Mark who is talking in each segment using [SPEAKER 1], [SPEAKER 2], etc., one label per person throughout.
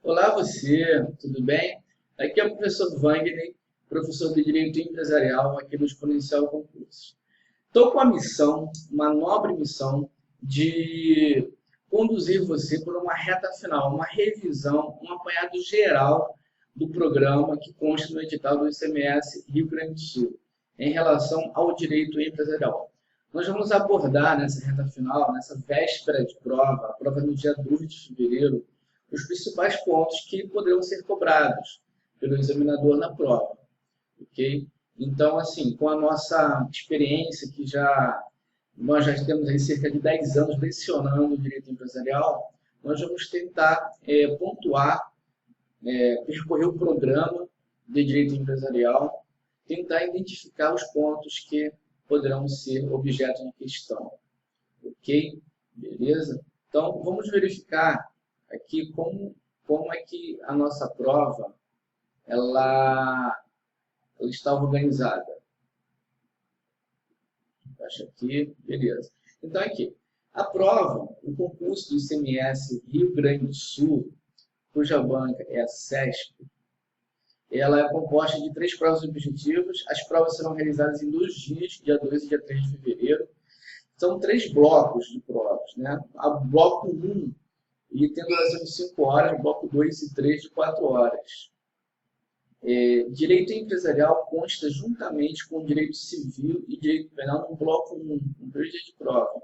[SPEAKER 1] Olá você, tudo bem? Aqui é o professor Wagner, professor de Direito Empresarial aqui no Exponencial Concursos. Estou com a missão, uma nobre missão, de conduzir você por uma reta final, uma revisão, um apanhado geral do programa que consta no edital do ICMS Rio Grande do Sul, em relação ao direito empresarial. Nós vamos abordar nessa reta final, nessa véspera de prova, a prova no dia 2 de fevereiro, os principais pontos que poderão ser cobrados pelo examinador na prova, ok? Então, assim, com a nossa experiência, nós já temos aí cerca de 10 anos lecionando o direito empresarial, nós vamos tentar pontuar, percorrer o programa de direito empresarial, tentar identificar os pontos que poderão ser objeto de questão, ok? Beleza? Então, vamos verificar aqui como é que a nossa prova ela está organizada. Fecha aqui, beleza. Então, aqui, a prova, o concurso do ICMS Rio Grande do Sul, cuja banca é a CESP, ela é composta de 3 provas objetivas. As provas serão realizadas em 2 dias, dia 2 e dia 3 de fevereiro. São 3 blocos de provas, né? A bloco 1, e tem duração de 5 horas, bloco 2 e 3 de 4 horas. Direito empresarial consta juntamente com direito civil e direito penal no bloco 1, um período de prova.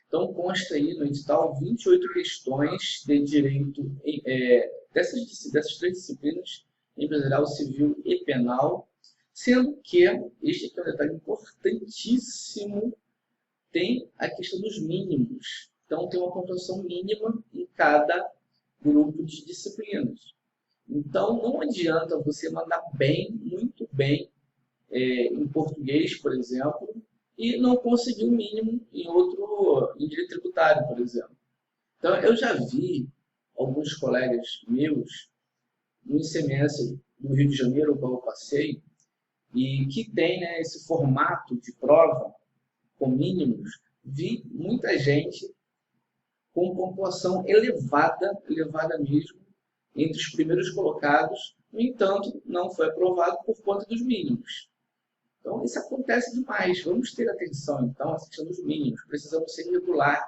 [SPEAKER 1] Então, consta aí no edital 28 questões de direito dessas 3 disciplinas, empresarial, civil e penal, sendo que, este aqui é um detalhe importantíssimo, tem a questão dos mínimos. Então, tem uma pontuação mínima em cada grupo de disciplinas. Então, não adianta você mandar bem, muito bem, em português, por exemplo, e não conseguir o mínimo em direito tributário, por exemplo. Então, eu já vi alguns colegas meus no ICMS do Rio de Janeiro, qual eu passei, e que tem, né, esse formato de prova com mínimos, vi muita gente com pontuação elevada, elevada mesmo, entre os primeiros colocados. No entanto, não foi aprovado por conta dos mínimos. Então, isso acontece demais. Vamos ter atenção, então, à questão dos mínimos. Precisamos ser regulares,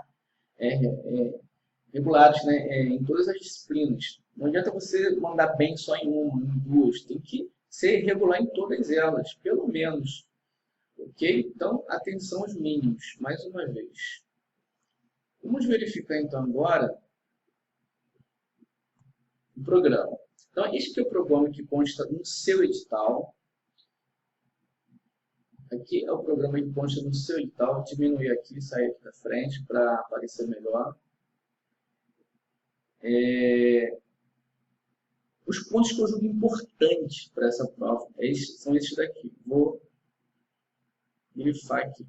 [SPEAKER 1] né, em todas as disciplinas. Não adianta você mandar bem só em uma, em duas. Tem que ser regular em todas elas, pelo menos. Ok? Então, atenção aos mínimos, mais uma vez. Vamos verificar, então, agora o programa. Então, este é o programa que consta no seu edital. Aqui é o programa que consta no seu edital. Vou diminuir aqui, sair aqui da frente para aparecer melhor. Os pontos que eu julgo importantes para essa prova são esses daqui. Vou grifar aqui.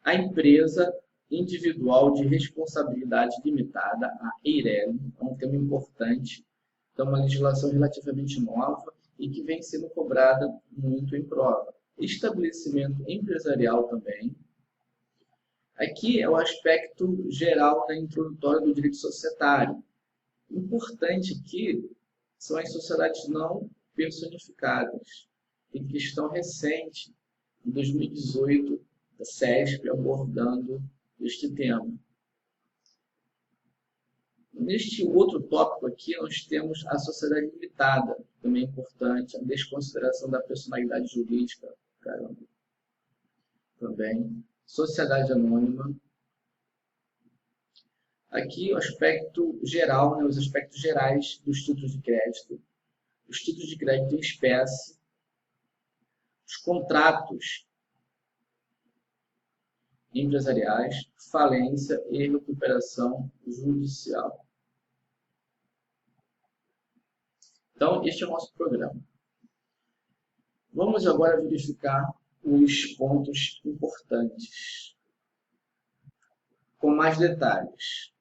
[SPEAKER 1] A empresa individual de responsabilidade limitada, a EIRELI, é um tema importante. Então, uma legislação relativamente nova e que vem sendo cobrada muito em prova. Estabelecimento empresarial também. Aqui é o aspecto geral da introdutória do direito societário. Importante aqui são as sociedades não personificadas. Tem questão recente, em 2018, da CESP abordando este tema. Neste outro tópico aqui, nós temos a sociedade limitada, também é importante, a desconsideração da personalidade jurídica, caramba, também. Sociedade anônima. Aqui o aspecto geral, né, os aspectos gerais dos títulos de crédito. Os títulos de crédito em espécie, os contratos empresariais, falência e recuperação judicial. Então, este é o nosso programa. Vamos agora verificar os pontos importantes, com mais detalhes.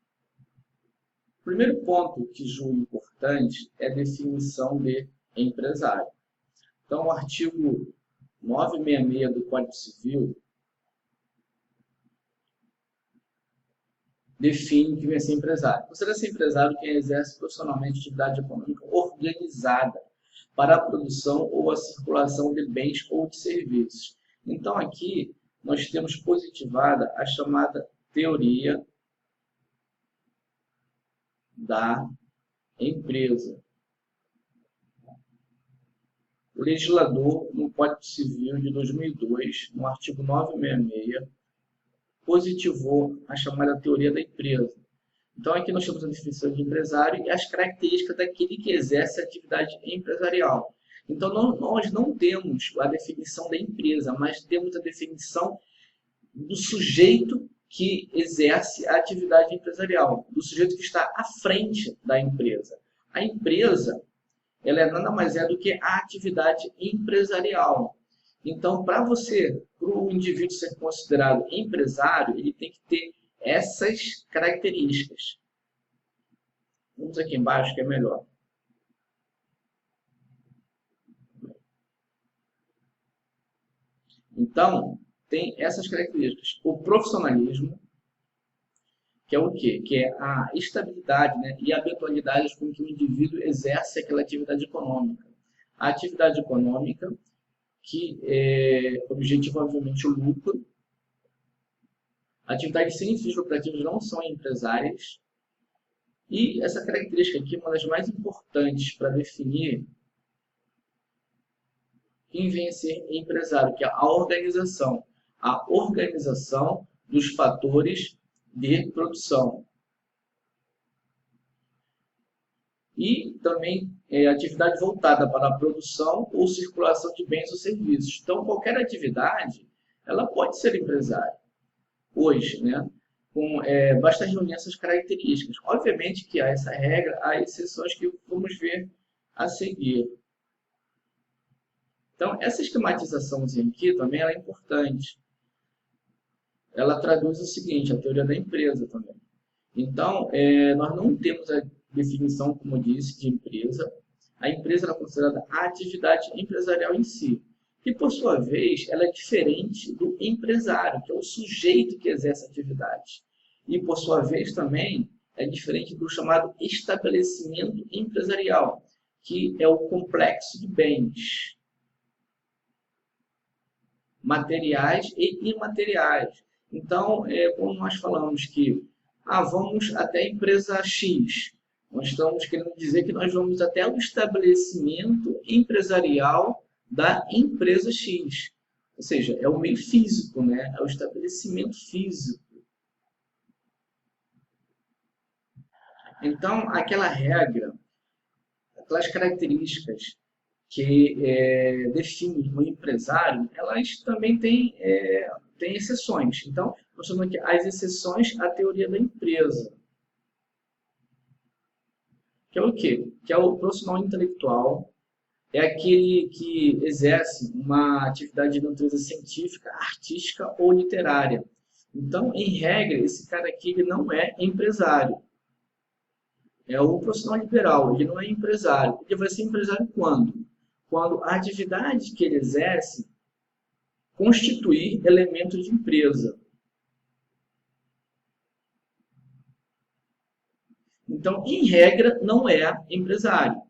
[SPEAKER 1] O primeiro ponto que julgo importante é a definição de empresário. Então, o artigo 966 do Código Civil define que vem ser empresário. Considera-se empresário quem exerce profissionalmente atividade econômica organizada para a produção ou a circulação de bens ou de serviços. Então, aqui, nós temos positivada a chamada teoria da empresa. O legislador, no Código Civil de 2002, no artigo 966, positivou a chamada teoria da empresa. Então, aqui nós temos a definição de empresário e as características daquele que exerce a atividade empresarial. Então, nós não temos a definição da empresa, mas temos a definição do sujeito que exerce a atividade empresarial, do sujeito que está à frente da empresa. A empresa, ela é nada mais é do que a atividade empresarial. Então, para o indivíduo ser considerado empresário, ele tem que ter essas características. Vamos aqui embaixo que é melhor. Então, tem essas características. O profissionalismo, que é o quê? Que é a estabilidade, né, e a habitualidade com que o indivíduo exerce aquela atividade econômica. A atividade econômica, que é objetivo, obviamente, o lucro. Atividades sem fins lucrativos não são empresárias. E essa característica aqui é uma das mais importantes para definir quem vem a ser empresário, que é a organização. A organização dos fatores de produção. E também atividade voltada para a produção ou circulação de bens ou serviços. Então, qualquer atividade, ela pode ser empresária. Hoje, né? Basta reunir essas características. Obviamente que há essa regra, há exceções que vamos ver a seguir. Então, essa esquematização aqui também ela é importante. Ela traduz o seguinte, a teoria da empresa também. Então, nós não temos a definição, como eu disse, de empresa. A empresa é considerada a atividade empresarial em si, que, por sua vez, ela é diferente do empresário, que é o sujeito que exerce a atividade. E, por sua vez, também é diferente do chamado estabelecimento empresarial, que é o complexo de bens materiais e imateriais. Então, quando nós falamos que vamos até a empresa X, nós estamos querendo dizer que nós vamos até o estabelecimento empresarial da empresa X. Ou seja, é o meio físico, né? É o estabelecimento físico. Então, aquela regra, aquelas características que definem o empresário, elas também têm exceções. Então, nós chamamos aqui as exceções à teoria da empresa. Que é o quê? Que é o profissional intelectual, é aquele que exerce uma atividade de natureza científica, artística ou literária. Então, em regra, esse cara aqui ele não é empresário. É o profissional liberal, ele não é empresário. Ele vai ser empresário quando? Quando a atividade que ele exerce constituir elemento de empresa. Então, em regra, não é empresário.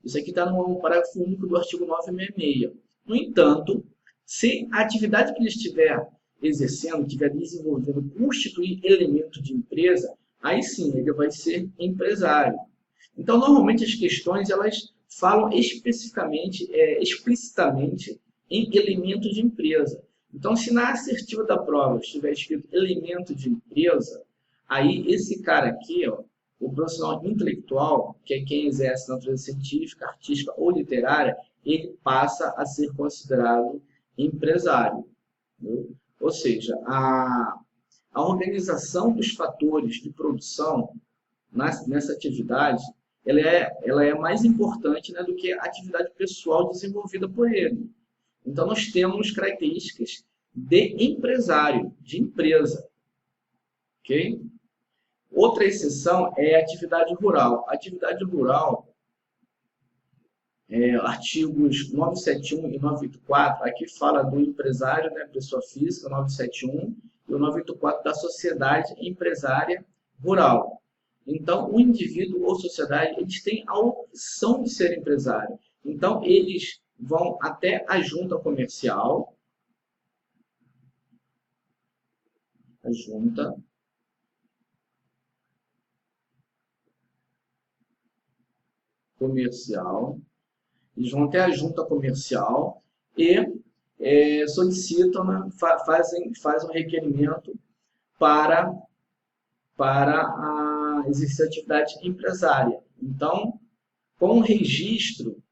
[SPEAKER 1] Isso aqui está no parágrafo único do artigo 966. No entanto, se a atividade que ele estiver exercendo, estiver desenvolvendo, constituir elemento de empresa, aí sim ele vai ser empresário. Então, normalmente as questões elas falam especificamente, explicitamente em elemento de empresa. Então, se na assertiva da prova estiver escrito elemento de empresa, aí esse cara aqui, ó, o profissional intelectual, que é quem exerce natureza científica, artística ou literária, ele passa a ser considerado empresário. Entendeu? Ou seja, a organização dos fatores de produção nessa atividade, ela é mais importante, né, do que a atividade pessoal desenvolvida por ele. Então, nós temos características de empresário, de empresa. Ok? Outra exceção é a atividade rural. A atividade rural, artigos 971 e 984, aqui fala do empresário, né, pessoa física, 971, e o 984 da sociedade empresária rural. Então, o indivíduo ou sociedade, eles têm a opção de ser empresário. Então, eles vão até a junta comercial, a junta comercial, eles vão até a junta comercial e solicitam, né, fazem um requerimento para exercer atividade empresária. Então, com o registro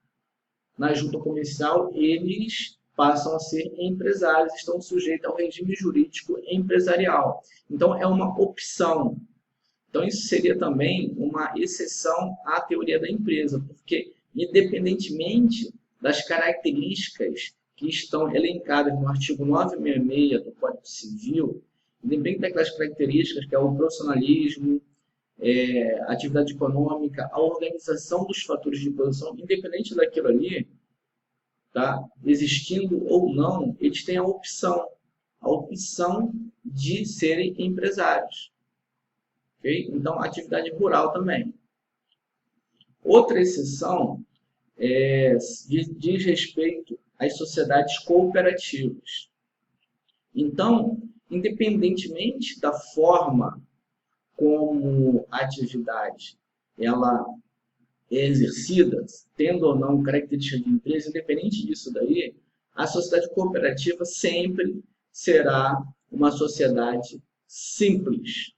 [SPEAKER 1] na junta comercial, eles passam a ser empresários, estão sujeitos ao regime jurídico empresarial. Então, é uma opção. Então, isso seria também uma exceção à teoria da empresa, porque, independentemente das características que estão elencadas no artigo 966 do Código Civil, independente daquelas características, que é o profissionalismo, atividade econômica, a organização dos fatores de produção, independente daquilo ali, tá? Existindo ou não, eles têm a opção de serem empresários. Okay? Então, atividade rural também. Outra exceção diz respeito às sociedades cooperativas. Então, independentemente da forma como a atividade ela é exercida, tendo ou não características de empresa, independente disso daí, a sociedade cooperativa sempre será uma sociedade simples.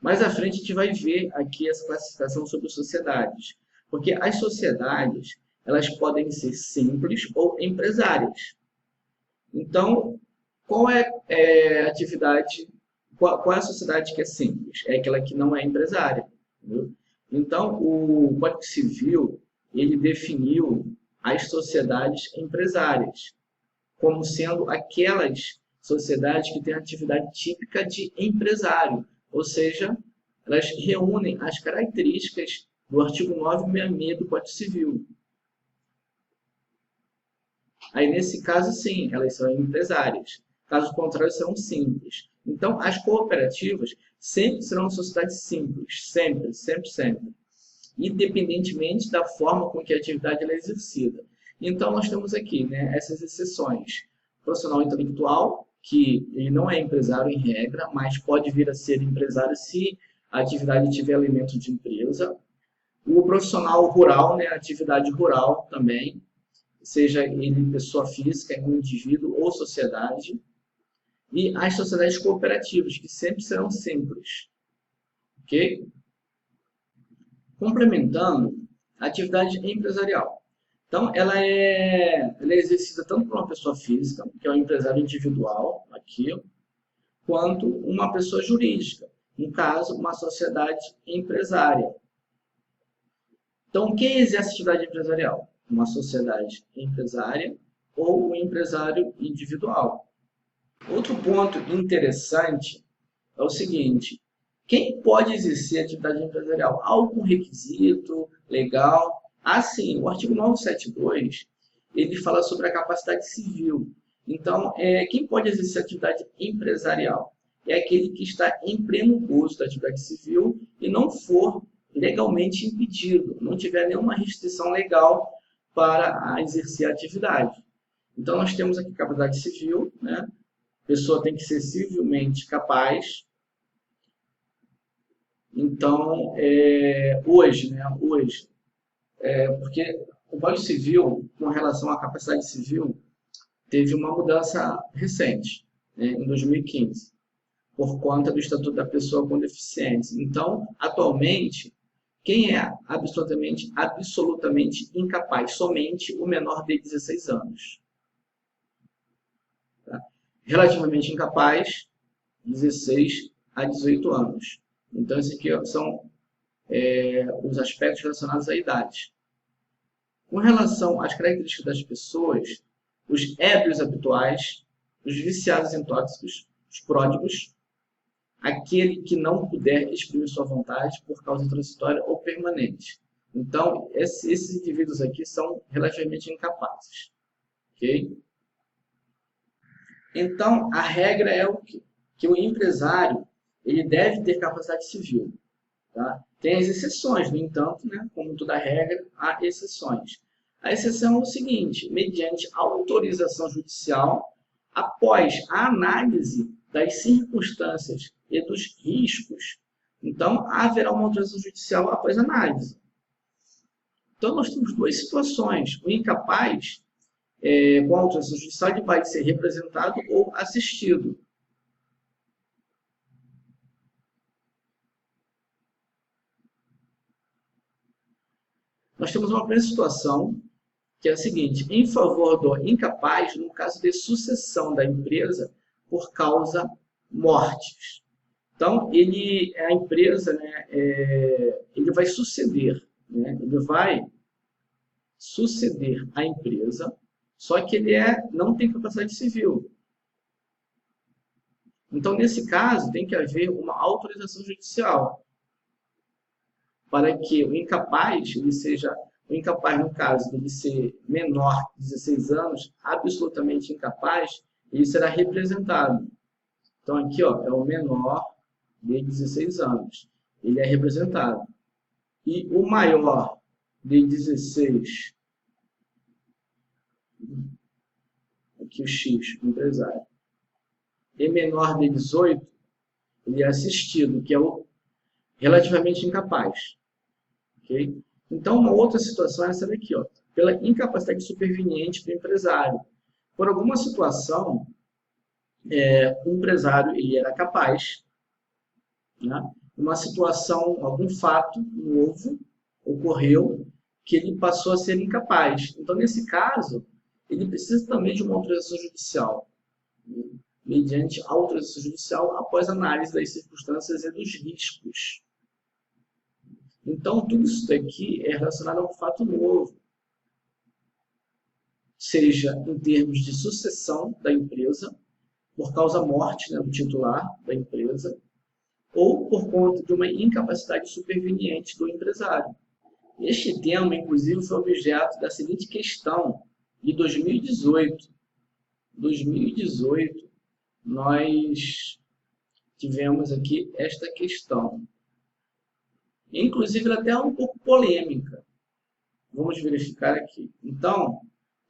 [SPEAKER 1] Mais à frente a gente vai ver aqui essa classificação sobre sociedades, porque as sociedades elas podem ser simples ou empresárias. Então, qual é a atividade, qual é a sociedade que é simples? É aquela que não é empresária. Entendeu? Então, o Código Civil ele definiu as sociedades empresárias como sendo aquelas sociedades que têm atividade típica de empresário, ou seja, elas reúnem as características do artigo 966 do Código Civil. Aí, nesse caso, sim, elas são empresárias. Caso contrário, serão simples. Então, as cooperativas sempre serão sociedades simples. Sempre, sempre, sempre. Independentemente da forma com que a atividade é exercida. Então, nós temos aqui, né, essas exceções. O profissional intelectual, que ele não é empresário em regra, mas pode vir a ser empresário se a atividade tiver elemento de empresa. O profissional rural, né, atividade rural também, seja ele pessoa física, um indivíduo ou sociedade, e as sociedades cooperativas, que sempre serão simples. Ok? Complementando, a atividade empresarial. Então, ela é exercida tanto por uma pessoa física, que é um empresário individual, aqui, quanto uma pessoa jurídica, no caso, uma sociedade empresária. Então, quem exerce atividade empresarial? Uma sociedade empresária ou um empresário individual. Outro ponto interessante é o seguinte: quem pode exercer atividade empresarial? Algum requisito legal? Sim, o artigo 972 ele fala sobre a capacidade civil. Então, quem pode exercer atividade empresarial? É aquele que está em pleno gozo da atividade civil e não for legalmente impedido, não tiver nenhuma restrição legal para exercer a atividade. Então, nós temos aqui capacidade civil, né? A pessoa tem que ser civilmente capaz. Então, hoje, porque o Código Civil, com relação à capacidade civil, teve uma mudança recente, né, em 2015, por conta do Estatuto da Pessoa com Deficiência. Então, atualmente, quem é absolutamente incapaz? Somente o menor de 16 anos. Tá? Relativamente incapaz, 16 a 18 anos. Então, esses aqui são os aspectos relacionados à idade. Com relação às características das pessoas, os ébrios habituais, os viciados em tóxicos, os pródigos, aquele que não puder exprimir sua vontade por causa transitória ou permanente. Então, esses indivíduos aqui são relativamente incapazes. Ok? Então, a regra é o quê? que o empresário ele deve ter capacidade civil. Tá? Tem as exceções, no entanto, né, como toda regra, há exceções. A exceção é o seguinte: mediante autorização judicial, após a análise das circunstâncias e dos riscos, então haverá uma autorização judicial após análise. Então nós temos duas situações: o incapaz, com autorização judicial, ele vai ser representado ou assistido. Nós temos uma primeira situação, que é a seguinte: em favor do incapaz, no caso de sucessão da empresa por causa mortes. Então, a empresa, né, ele vai suceder, né, ele vai suceder a empresa, só que ele não tem capacidade civil. Então, nesse caso, tem que haver uma autorização judicial para que o incapaz, o incapaz, no caso de ele ser menor de 16 anos, absolutamente incapaz, ele será representado. Então, aqui ó, é o menor de 16 anos. Ele é representado. E o maior de 16, aqui o X, o empresário, e menor de 18, ele é assistido, que é o relativamente incapaz. Okay? Então, uma outra situação é essa daqui, ó, pela incapacidade superveniente do empresário. Por alguma situação, o empresário ele era capaz, né? Uma situação, algum fato novo ocorreu que ele passou a ser incapaz. Então, nesse caso, ele precisa também de uma autorização judicial, mediante autorização judicial após análise das circunstâncias e dos riscos. Então, tudo isso daqui é relacionado a um fato novo, seja em termos de sucessão da empresa, por causa morte, né, do titular da empresa, ou por conta de uma incapacidade superveniente do empresário. Este tema, inclusive, foi objeto da seguinte questão de 2018. 2018, nós tivemos aqui esta questão. Inclusive, ela até é um pouco polêmica. Vamos verificar aqui. Então,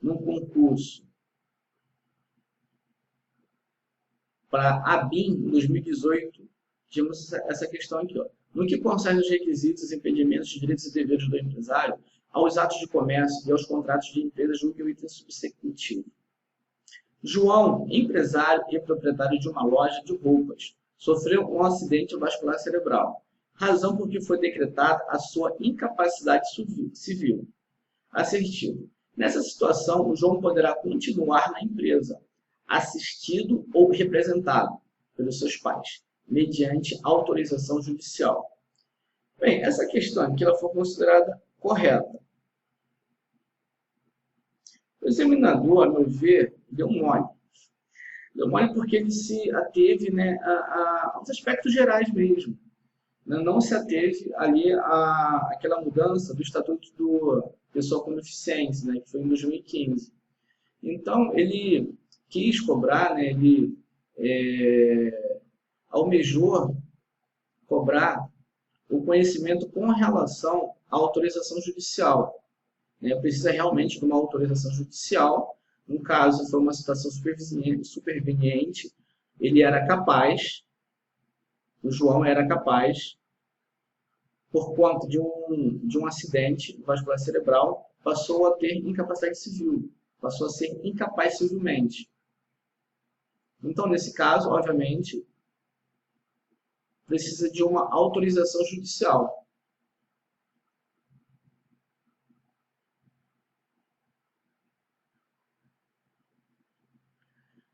[SPEAKER 1] no concurso para a BIM, em 2018, tínhamos essa questão aqui. Ó. No que concerne os requisitos, impedimentos, direitos e deveres do empresário, aos atos de comércio e aos contratos de empresa, julgue o item subsecutivo. João, empresário e proprietário de uma loja de roupas, sofreu um acidente vascular cerebral, razão por que foi decretada a sua incapacidade civil. Assertivo. Nessa situação, o João poderá continuar na empresa, assistido ou representado pelos seus pais, mediante autorização judicial. Bem, essa questão aqui ela foi considerada correta. O examinador, a meu ver, deu mole. Deu mole porque ele se ateve, né, aos aspectos gerais mesmo. Não se ateve ali àquela mudança do Estatuto do Pessoa com Deficiência, né, que foi em 2015. Então, ele quis cobrar, né, ele almejou cobrar o conhecimento com relação à autorização judicial. Precisa realmente de uma autorização judicial. No caso, foi uma situação superveniente. Ele era capaz, o João era capaz, por conta de um acidente vascular cerebral, passou a ter incapacidade civil, passou a ser incapaz civilmente. Então, nesse caso, obviamente, precisa de uma autorização judicial.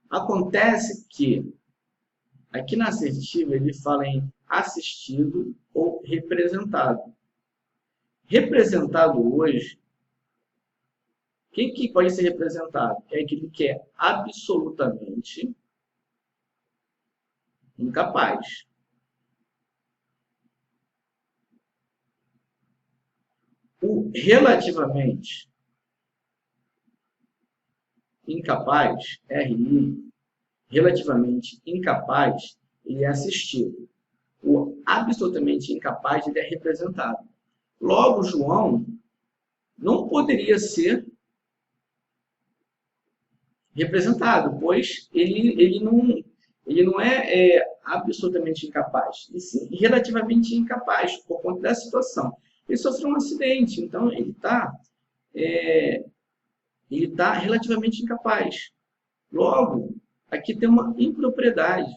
[SPEAKER 1] Acontece que, aqui na assertiva, ele fala em assistido ou representado. Representado hoje, quem que pode ser representado? É aquele que é absolutamente incapaz. O relativamente incapaz, RI, relativamente incapaz, ele é assistido. O absolutamente incapaz, ele é representado. Logo, João não poderia ser representado, pois ele não é absolutamente incapaz, e sim relativamente incapaz por conta da situação. Ele sofreu um acidente, então ele tá relativamente incapaz. Logo, aqui tem uma impropriedade.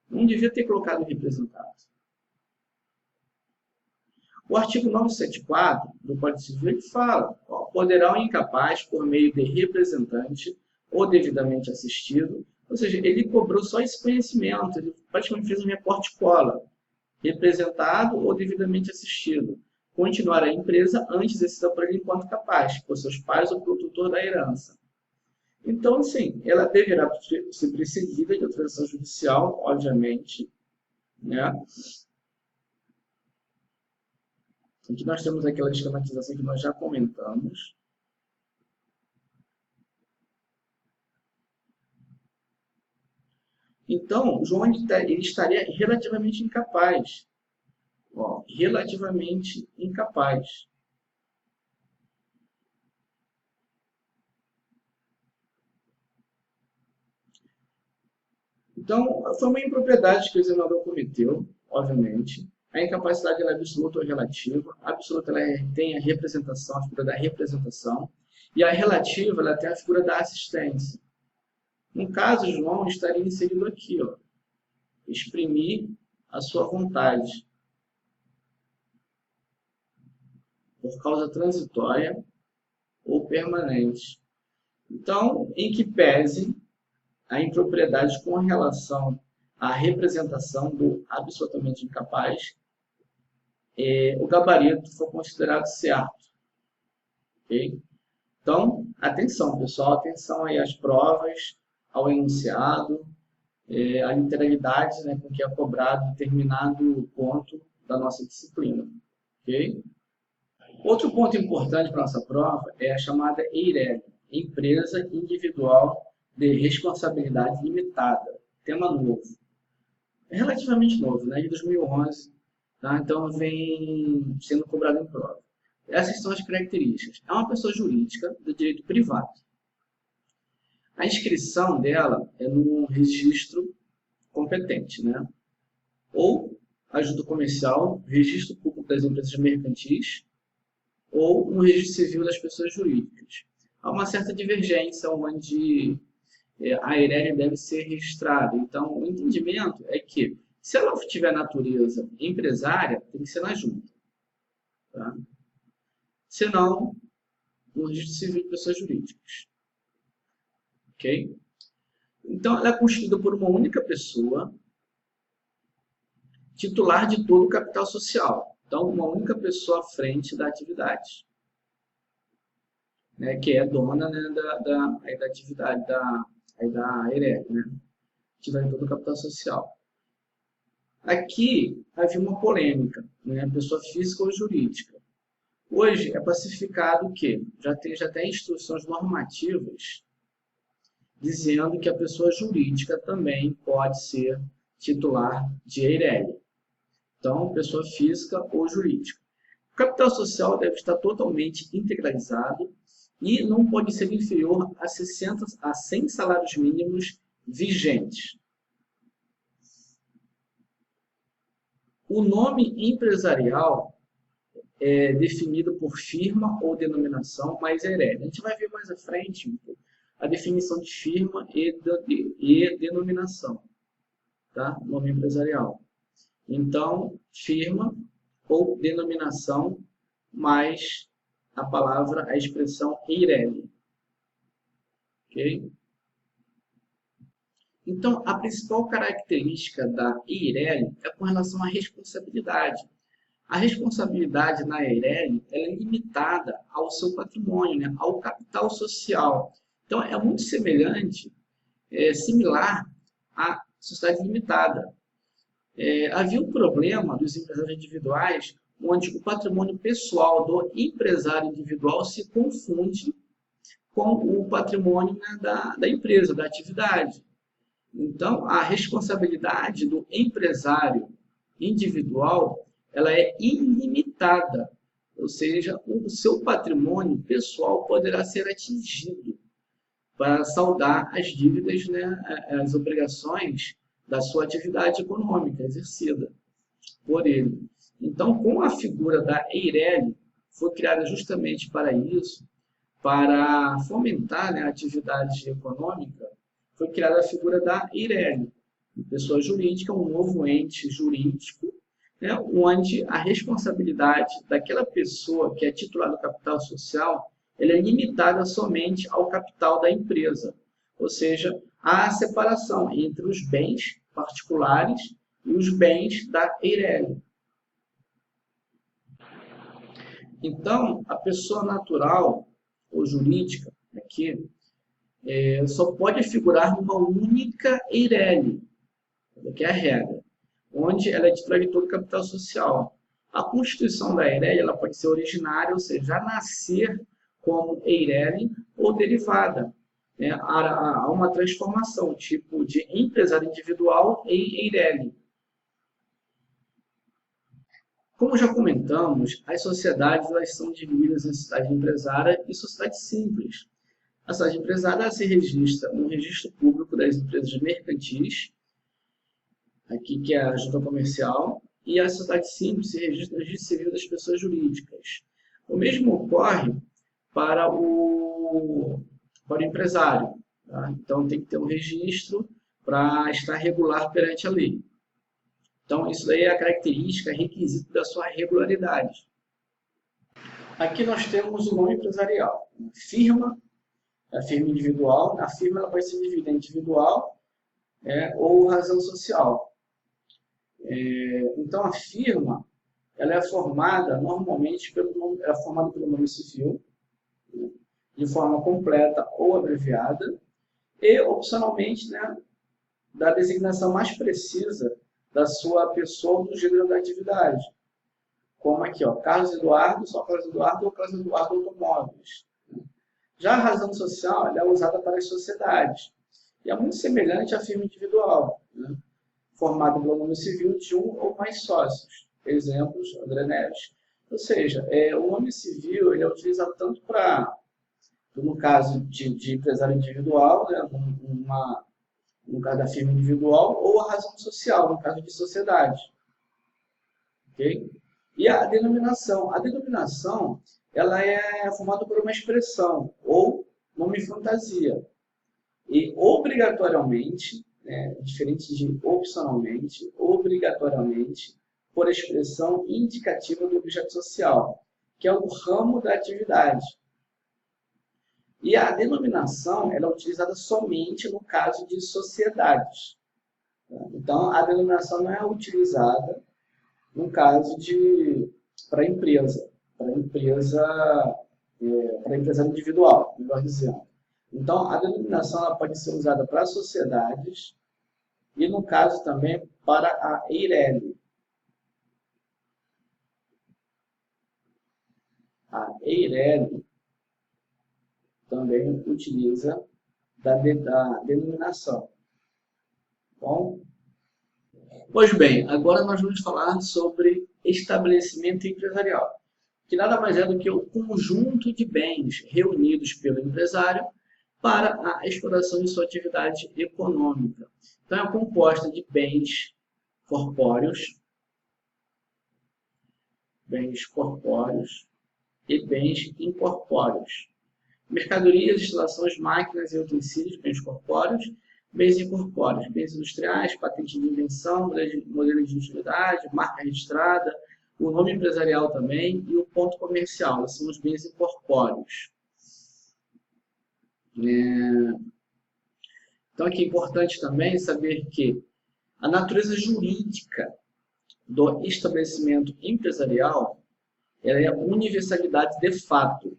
[SPEAKER 1] Não devia ter colocado representado. O artigo 974 do Código Civil ele fala: poderá o incapaz, por meio de representante ou devidamente assistido, ou seja, ele cobrou só esse conhecimento, ele praticamente fez um recorte-cola, representado ou devidamente assistido, continuar a empresa antes exercida por ele enquanto capaz, por seus pais ou pelo tutor da herança. Então, sim, ela deverá ser precedida de autorização judicial, obviamente, né? Aqui nós temos aquela esquematização que nós já comentamos. Então, João ele estaria relativamente incapaz. Relativamente incapaz. Então, foi uma impropriedade que o examinador cometeu, obviamente. A incapacidade é absoluta ou relativa. A absoluta ela tem a representação, a figura da representação. E a relativa ela tem a figura da assistência. No caso, João estaria inserido aqui, exprimir a sua vontade por causa transitória ou permanente. Então, em que pese a impropriedade com relação à representação do absolutamente incapaz, o gabarito foi considerado certo. Okay? Então, atenção, pessoal, atenção aí às provas, ao enunciado, a literalidade, né, com que é cobrado determinado ponto da nossa disciplina. Okay? Outro ponto importante para a nossa prova é a chamada EIRELI, Empresa Individual de Responsabilidade Limitada. Tema novo. É relativamente novo, né? De 2011, tá? Então vem sendo cobrado em prova. Essas são as características. É uma pessoa jurídica do direito privado. A inscrição dela é no registro competente, né? Ou ajuda comercial, registro público das empresas mercantis, ou no registro civil das pessoas jurídicas. Há uma certa divergência onde a EIRELI deve ser registrada. Então, o entendimento é que, se ela tiver natureza empresária, tem que ser na junta. Tá? Se não, no registro civil de pessoas jurídicas. Ok? Então, ela é constituída por uma única pessoa, titular de todo o capital social. Então, uma única pessoa à frente da atividade, né, que é dona, né, da atividade da EIRELI, né, titular de todo o capital social. Aqui havia uma polêmica, né, pessoa física ou jurídica. Hoje é pacificado que já tem instruções normativas dizendo que a pessoa jurídica também pode ser titular de EIRELI. Então, pessoa física ou jurídica. O capital social deve estar totalmente integralizado e não pode ser inferior a 100 salários mínimos vigentes. O nome empresarial é definido por firma ou denominação, mas é EIRELI. A gente vai ver mais à frente a definição de firma e denominação, tá? Nome empresarial. Então, firma ou denominação, mais a palavra, a expressão EIRELI. Ok? Então, a principal característica da EIRELI é com relação à responsabilidade. A responsabilidade na EIRELI é limitada ao seu patrimônio, né? Ao capital social. Então, é muito semelhante, similar à sociedade limitada. Havia um problema dos empresários individuais, onde o patrimônio pessoal do empresário individual se confunde com o patrimônio, né, da empresa, da atividade. Então, a responsabilidade do empresário individual, ela é ilimitada, ou seja, o seu patrimônio pessoal poderá ser atingido para saldar as dívidas, né, as obrigações da sua atividade econômica exercida por ele. Então, com a figura da EIRELI, foi criada justamente para isso, para fomentar, né, a atividade econômica, foi criada a figura da EIRELI, pessoa jurídica, um novo ente jurídico, né, onde a responsabilidade daquela pessoa que é titular do capital social, ela é limitada somente ao capital da empresa, ou seja, há a separação entre os bens particulares e os bens da EIRELI. Então, a pessoa natural ou jurídica aqui só pode figurar numa única EIRELI, que é a regra, onde ela é titular de todo o capital social. A constituição da EIRELI ela pode ser originária, ou seja, já nascer como EIRELI ou derivada. Né? Há uma transformação, tipo de empresário individual em EIRELI. Como já comentamos, as sociedades elas são divididas em sociedade empresária e sociedade simples. A sociedade empresária se registra no registro público das empresas mercantis, aqui que é a junta comercial, e a sociedade simples se registra no registro civil das pessoas jurídicas. O mesmo ocorre para o empresário. Tá? Então, tem que ter um registro para estar regular perante a lei. Então, isso daí é a característica, requisito da sua regularidade. Aqui nós temos o nome empresarial. Firma, a firma individual. A firma ela pode ser dividida em individual ou razão social. Então, a firma ela é formada normalmente pelo nome civil, de forma completa ou abreviada, e opcionalmente, né, da designação mais precisa da sua pessoa ou do gênero da atividade. Como aqui, ó, Carlos Eduardo, só Carlos Eduardo ou Carlos Eduardo Automóveis. Já a razão social ela é usada para as sociedades. E é muito semelhante à firma individual, né, formada pelo nome civil de um ou mais sócios. Exemplos, André Neves. Ou seja, o nome civil ele é utilizado tanto para, no caso de empresário individual, né, no caso da firma individual, ou a razão social, no caso de sociedade. Okay? E a denominação. A denominação ela é formada por uma expressão, ou nome fantasia. E obrigatoriamente, diferente de opcionalmente, obrigatoriamente, por expressão indicativa do objeto social, que é o ramo da atividade. E a denominação ela é utilizada somente no caso de sociedades. Então, a denominação não é utilizada no caso para empresa individual, melhor dizendo. Então, a denominação ela pode ser usada para sociedades e, no caso, também para a EIRELI. A EIRELI também utiliza da denominação. Bom? Pois bem, agora nós vamos falar sobre estabelecimento empresarial, que nada mais é do que o conjunto de bens reunidos pelo empresário para a exploração de sua atividade econômica. Então, é composta de bens corpóreos e bens incorpóreos. Mercadorias, instalações, máquinas e utensílios, bens corpóreos, bens incorpóreos, bens industriais, patente de invenção, modelo de utilidade, marca registrada, o nome empresarial também e o ponto comercial, são os bens incorpóreos. Então, aqui é importante também saber que a natureza jurídica do estabelecimento empresarial ela é universalidade de fato,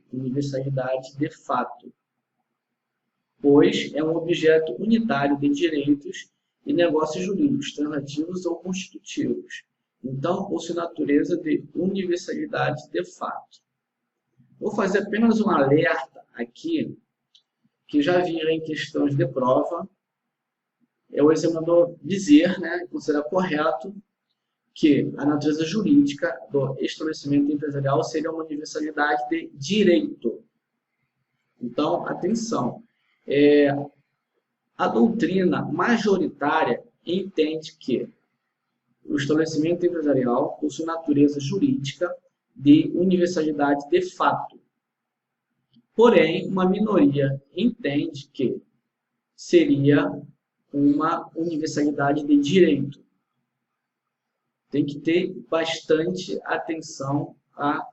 [SPEAKER 1] pois é um objeto unitário de direitos e negócios jurídicos, transativos ou constitutivos. Então, possui natureza de universalidade de fato. Vou fazer apenas um alerta aqui, que já viram em questões de prova, é o examinador dizer, né, considerar correto que a natureza jurídica do estabelecimento empresarial seria uma universalidade de direito. Então, atenção, a doutrina majoritária entende que o estabelecimento empresarial possui natureza jurídica de universalidade de fato. Porém, uma minoria entende que seria uma universalidade de direito. Tem que ter bastante atenção a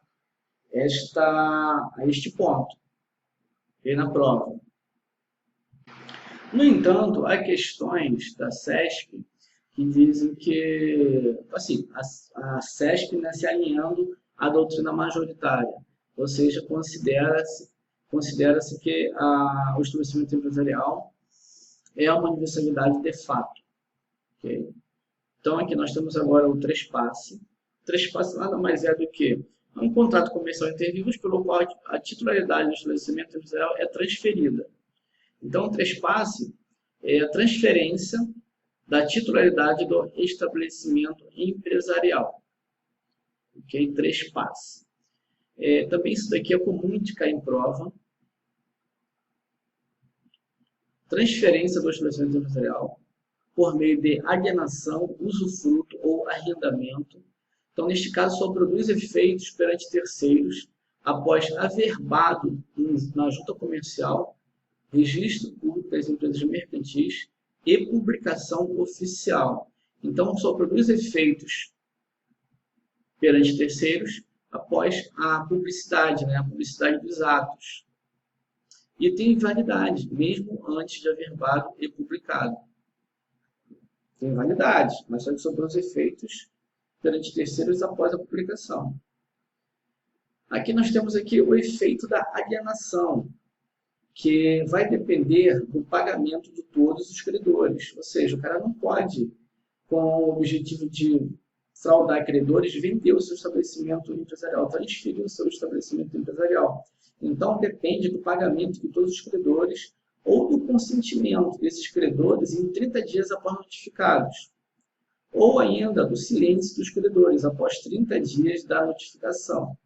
[SPEAKER 1] este ponto, e na prova. No entanto, há questões da CESP que dizem que, assim, a CESP, né, se alinhando à doutrina majoritária, ou seja, considera-se que o estabelecimento empresarial é uma universalidade de fato. Okay? Então, aqui nós temos agora o trespasse. O trespasse nada mais é do que um contrato comercial entre vivos pelo qual a titularidade do estabelecimento empresarial é transferida. Então, o trespasse é a transferência da titularidade do estabelecimento empresarial. Ok? Trespasse. Também isso daqui é comum de cair em prova. Transferência do estabelecimento empresarial por meio de alienação, usufruto ou arrendamento. Então, neste caso, só produz efeitos perante terceiros após averbado na junta comercial, registro público das empresas mercantis e publicação oficial. Então, só produz efeitos perante terceiros após a publicidade, né? A publicidade dos atos. E tem validade, mesmo antes de averbado e publicado. Tem validade, mas só que só produz efeitos perante terceiros após a publicação. Aqui nós temos aqui o efeito da alienação, que vai depender do pagamento de todos os credores. Ou seja, o cara não pode, com o objetivo de fraudar credores, vender o seu estabelecimento empresarial, transferir o seu estabelecimento empresarial. Então, depende do pagamento de todos os credores ou do consentimento desses credores em 30 dias após notificados. Ou ainda do silêncio dos credores após 30 dias da notificação.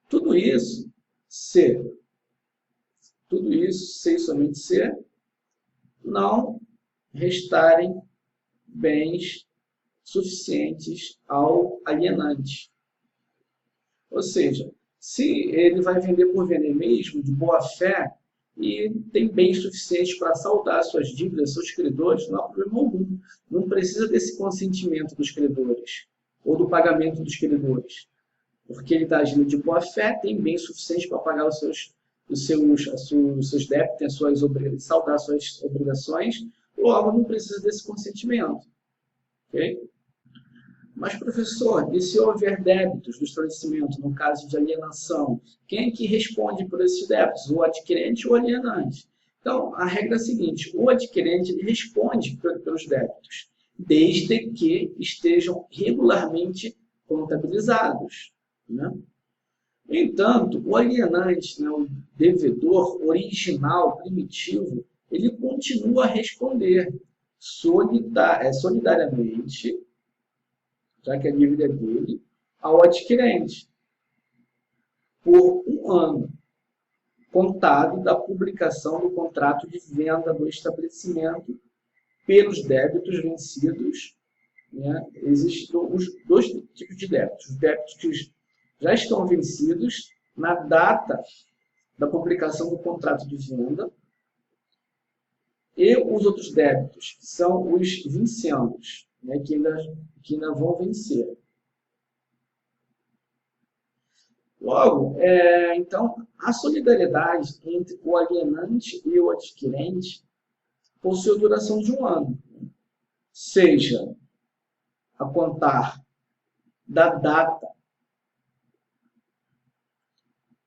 [SPEAKER 1] Tudo isso, se somente se não restarem bens suficientes ao alienante. Ou seja, se ele vai vender por vender mesmo, de boa fé, e tem bens suficientes para saldar suas dívidas, seus credores, não há problema algum. Não precisa desse consentimento dos credores, ou do pagamento dos credores. Porque ele está agindo de boa fé, tem bens suficientes para pagar os seus débitos, saldar suas obrigações, logo não precisa desse consentimento. Okay? Mas, professor, e se houver débitos do estabelecimento, no caso de alienação, quem é que responde por esses débitos? O adquirente ou o alienante? Então, a regra é a seguinte, o adquirente responde pelos débitos, desde que estejam regularmente contabilizados. Né? No entanto, o alienante, né, o devedor original, primitivo, ele continua a responder solidariamente, já que a dívida é dele, ao adquirente, por 1 ano, contado da publicação do contrato de venda do estabelecimento pelos débitos vencidos. Né? Existem os 2 tipos de débitos. Os débitos que já estão vencidos na data da publicação do contrato de venda e os outros débitos, que são os vincendos, né? que ainda vão vencer. Logo, então, a solidariedade entre o alienante e o adquirente possui duração de 1 ano, seja a contar da data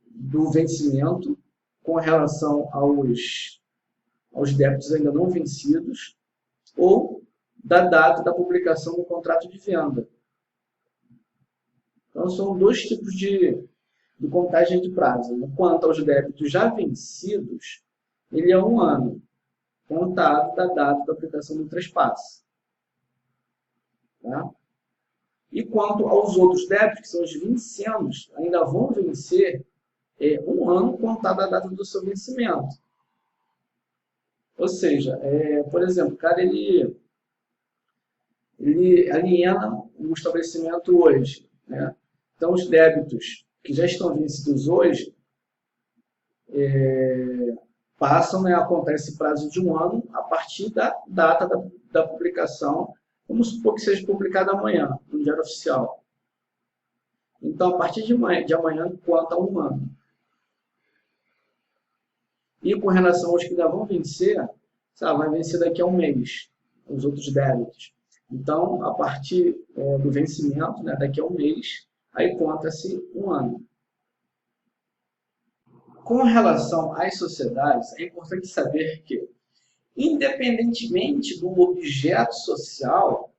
[SPEAKER 1] do vencimento com relação aos débitos ainda não vencidos ou da data da publicação do contrato de venda. Então, são 2 tipos de contagem de prazo. Quanto aos débitos já vencidos, ele é 1 ano. contado da data da aplicação do traspasse. Tá? E quanto aos outros débitos, que são os vencidos, ainda vão vencer 1 ano contado da data do seu vencimento. Ou seja, por exemplo, o cara ele aliena um estabelecimento hoje, né? Então, os débitos que já estão vencidos hoje passam, né, acontece prazo de 1 ano a partir da data da publicação. Vamos supor que seja publicado amanhã, no Diário Oficial. Então, a partir de amanhã, conta 1 ano. E com relação aos que ainda vão vencer, sabe, vai vencer daqui a 1 mês, os outros débitos. Então, a partir do vencimento, né, daqui a 1 mês, aí conta-se 1 ano. Com relação às sociedades, é importante saber que, independentemente do objeto social,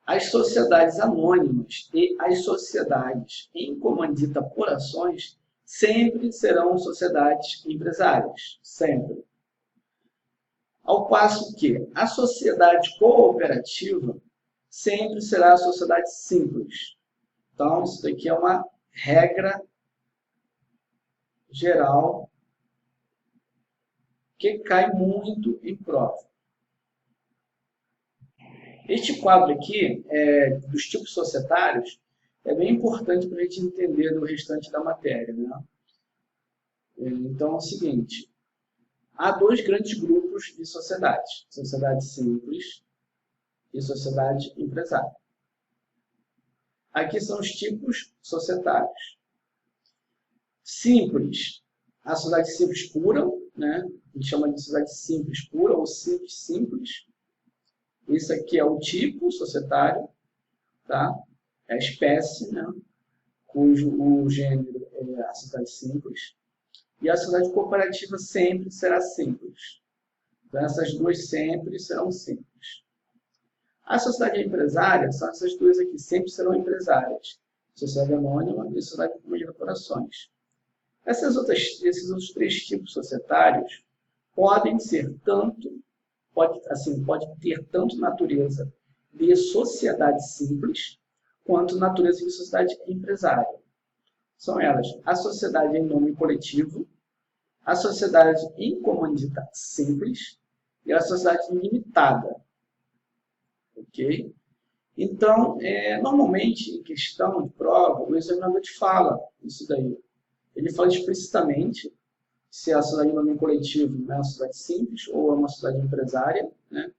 [SPEAKER 1] as sociedades anônimas e as sociedades em comandita por ações sempre serão sociedades empresárias, sempre. Ao passo que a sociedade cooperativa sempre será a sociedade simples. Então, isso daqui é uma regra geral que cai muito em prova. Este quadro aqui, dos tipos societários, é bem importante para a gente entender do restante da matéria, né? Então, é o seguinte, há 2 grandes grupos de sociedades, sociedade simples e sociedade empresária. Aqui são os tipos societários. Simples, a sociedade simples pura, né? A gente chama de sociedade simples pura ou simples. Isso aqui é o tipo societário, tá? É a espécie, né? Cujo o gênero é a sociedade simples. E a sociedade cooperativa sempre será simples. Então, essas 2 sempre serão simples. A sociedade empresária são essas 2 aqui, sempre serão empresárias. Sociedade anônima e sociedade de corporações. Esses outros 3 tipos societários podem ser pode ter tanto natureza de sociedade simples, quanto natureza de sociedade empresária. São elas a sociedade em nome coletivo, a sociedade em comandita simples e a sociedade limitada. Ok? Então, normalmente, em questão de prova, o examinador te fala isso daí. Ele fala explicitamente se a sociedade em nome coletivo é uma sociedade simples ou é uma sociedade empresária, né?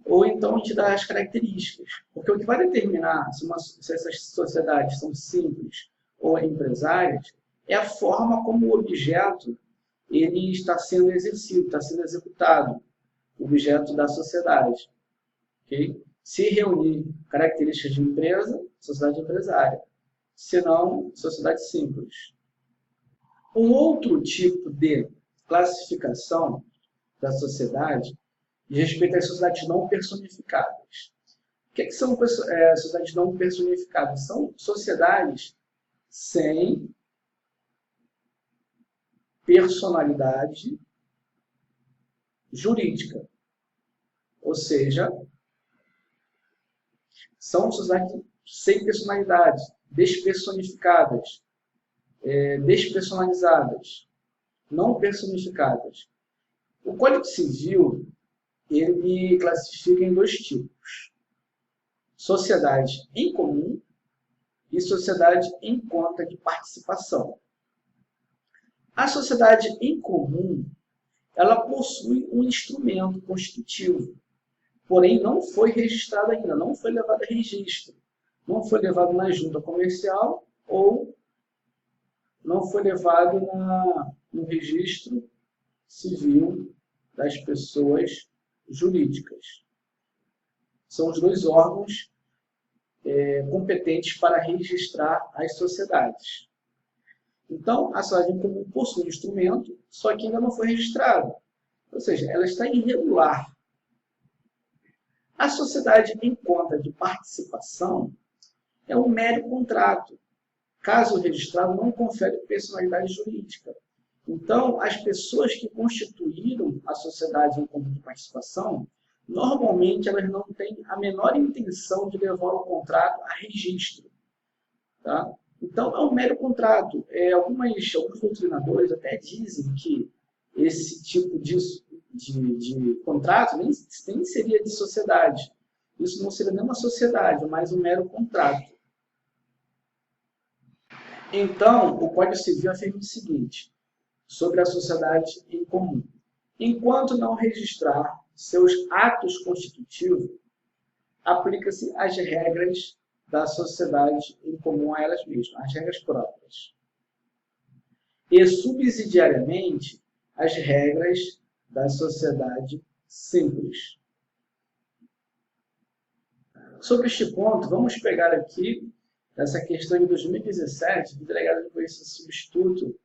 [SPEAKER 1] Ou então te dá as características. Porque o que vai determinar se essas sociedades são simples ou empresárias é a forma como o objeto ele está sendo exercido, está sendo executado, o objeto da sociedade. Okay? Se reunir características de empresa, sociedade empresária. Se não, sociedade simples. Um outro tipo de classificação da sociedade diz respeito às sociedades não personificadas. O que são sociedades não personificadas? São sociedades sem personalidade jurídica. Ou seja, são sociedades sem personalidade, despersonificadas, despersonalizadas, não personificadas. O Código Civil ele classifica em 2 tipos: sociedade em comum e sociedade em conta de participação. A sociedade em comum ela possui um instrumento constitutivo, porém não foi registrado ainda, não foi levado a registro, não foi levado na junta comercial ou não foi levado no registro civil das pessoas jurídicas. São os 2 órgãos competentes para registrar as sociedades. Então, a sociedade em comum possui um instrumento, só que ainda não foi registrado. Ou seja, ela está irregular. A sociedade em conta de participação é um mero contrato. Caso registrado, não confere personalidade jurídica. Então, as pessoas que constituíram a sociedade em comum de participação, normalmente elas não têm a menor intenção de levar o contrato a registro. Tá? Então, é um mero contrato. Alguns doutrinadores até dizem que esse tipo de contrato nem seria de sociedade. Isso não seria nem uma sociedade, mas um mero contrato. Então, o Código Civil afirma o seguinte, sobre a sociedade em comum. Enquanto não registrar seus atos constitutivos, aplica-se as regras da sociedade em comum a elas mesmas, as regras próprias. E, subsidiariamente, as regras da sociedade simples. Sobre este ponto, vamos pegar aqui essa questão de 2017, do delegado de polícia substituto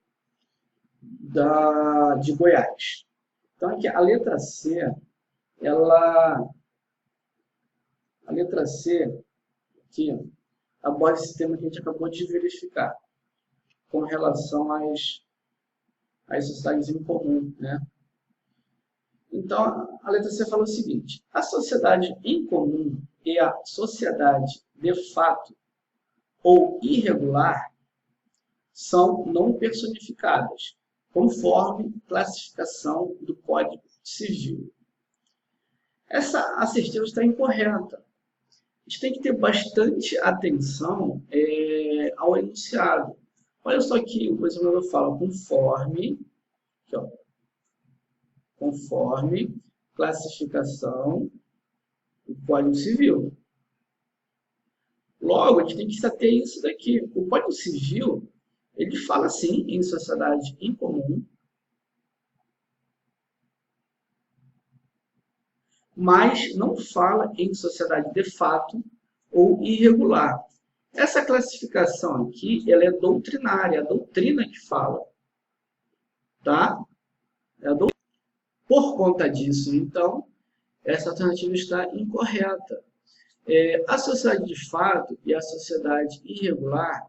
[SPEAKER 1] de Goiás. Então, aqui, a letra C, aqui, aborda esse tema que a gente acabou de verificar, com relação às sociedades em comum, né? Então, a letra C fala o seguinte, a sociedade em comum e a sociedade de fato ou irregular são não personificadas, conforme classificação do Código Civil. Essa assertiva está incorreta. A gente tem que ter bastante atenção ao enunciado. Olha só que o examinador fala conforme, aqui, ó, conforme classificação do Código Civil. Logo, a gente tem que se ater a isso daqui. O Código Civil, ele fala sim em sociedade em comum, mas não fala em sociedade de fato ou irregular. Essa classificação aqui, ela é doutrinária, é a doutrina que fala. Tá? Por conta disso, então, essa alternativa está incorreta. A sociedade de fato e a sociedade irregular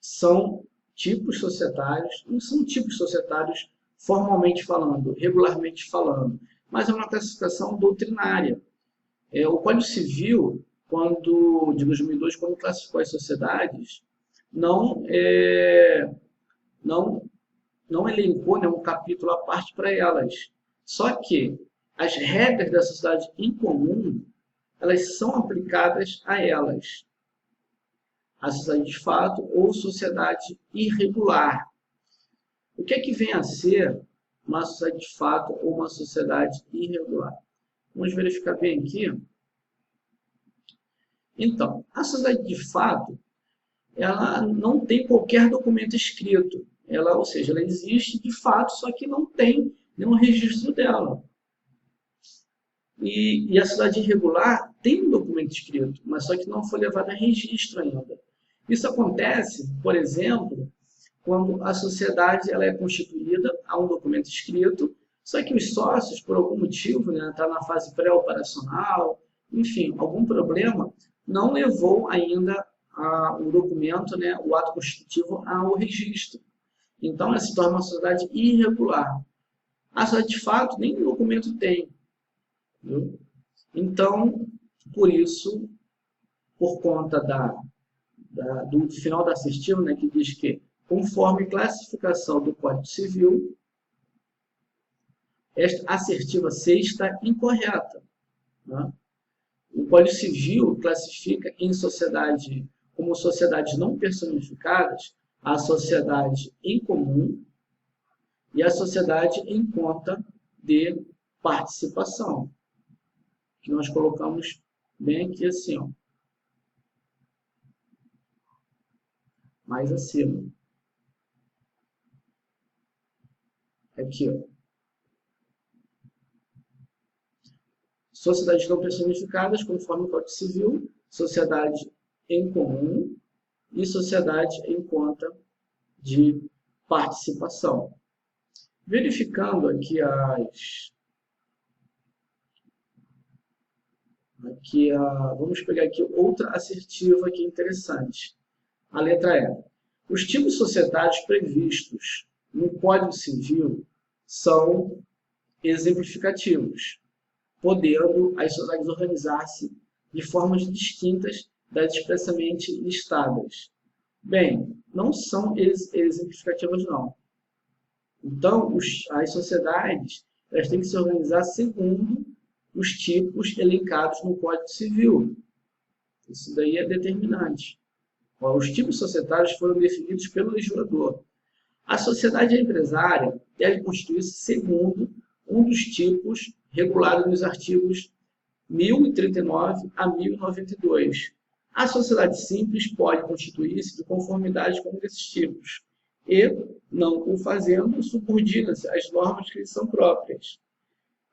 [SPEAKER 1] são tipos societários, não são tipos societários formalmente falando, regularmente falando, mas é uma classificação doutrinária. O Código Civil, de 2002, quando classificou as sociedades, não elencou, né, um capítulo à parte para elas. Só que as regras da sociedade em comum, elas são aplicadas a elas. A sociedade de fato ou sociedade irregular. O que é que vem a ser uma sociedade de fato ou uma sociedade irregular? Vamos verificar bem aqui. Então, a sociedade de fato, ela não tem qualquer documento escrito. Ou seja, ela existe de fato, só que não tem nenhum registro dela. E a sociedade irregular tem um documento escrito, mas só que não foi levado a registro ainda. Isso acontece, por exemplo, quando a sociedade ela é constituída, há um documento escrito, só que os sócios, por algum motivo, né, tá na fase pré-operacional, enfim, algum problema, não levou ainda o documento, né, o ato constitutivo, ao registro. Então, ela se torna uma sociedade irregular. A sociedade, de fato, nem documento tem. Viu? Então, por isso, por conta do final da assertiva, né, que diz que, conforme classificação do Código Civil, esta assertiva C está incorreta. Né? O Código Civil classifica como sociedades não personificadas a sociedade em comum e a sociedade em conta de participação, que nós colocamos bem aqui assim, ó, mais acima. Aqui, ó. Sociedades não personificadas, conforme o Código Civil, sociedade em comum e sociedade em conta de participação. Verificando aqui vamos pegar aqui outra assertiva aqui interessante. A letra E. Os tipos societários previstos no Código Civil são exemplificativos, podendo as sociedades organizar-se de formas distintas das expressamente listadas. Bem, não são exemplificativas, não. Então, as sociedades elas têm que se organizar segundo os tipos elencados no Código Civil. Isso daí é determinante. Os tipos societários foram definidos pelo legislador. A sociedade empresária deve constituir-se segundo um dos tipos regulados nos artigos 1039 a 1092. A sociedade simples pode constituir-se de conformidade com esses tipos e, não o fazendo, subordina-se às normas que lhe são próprias.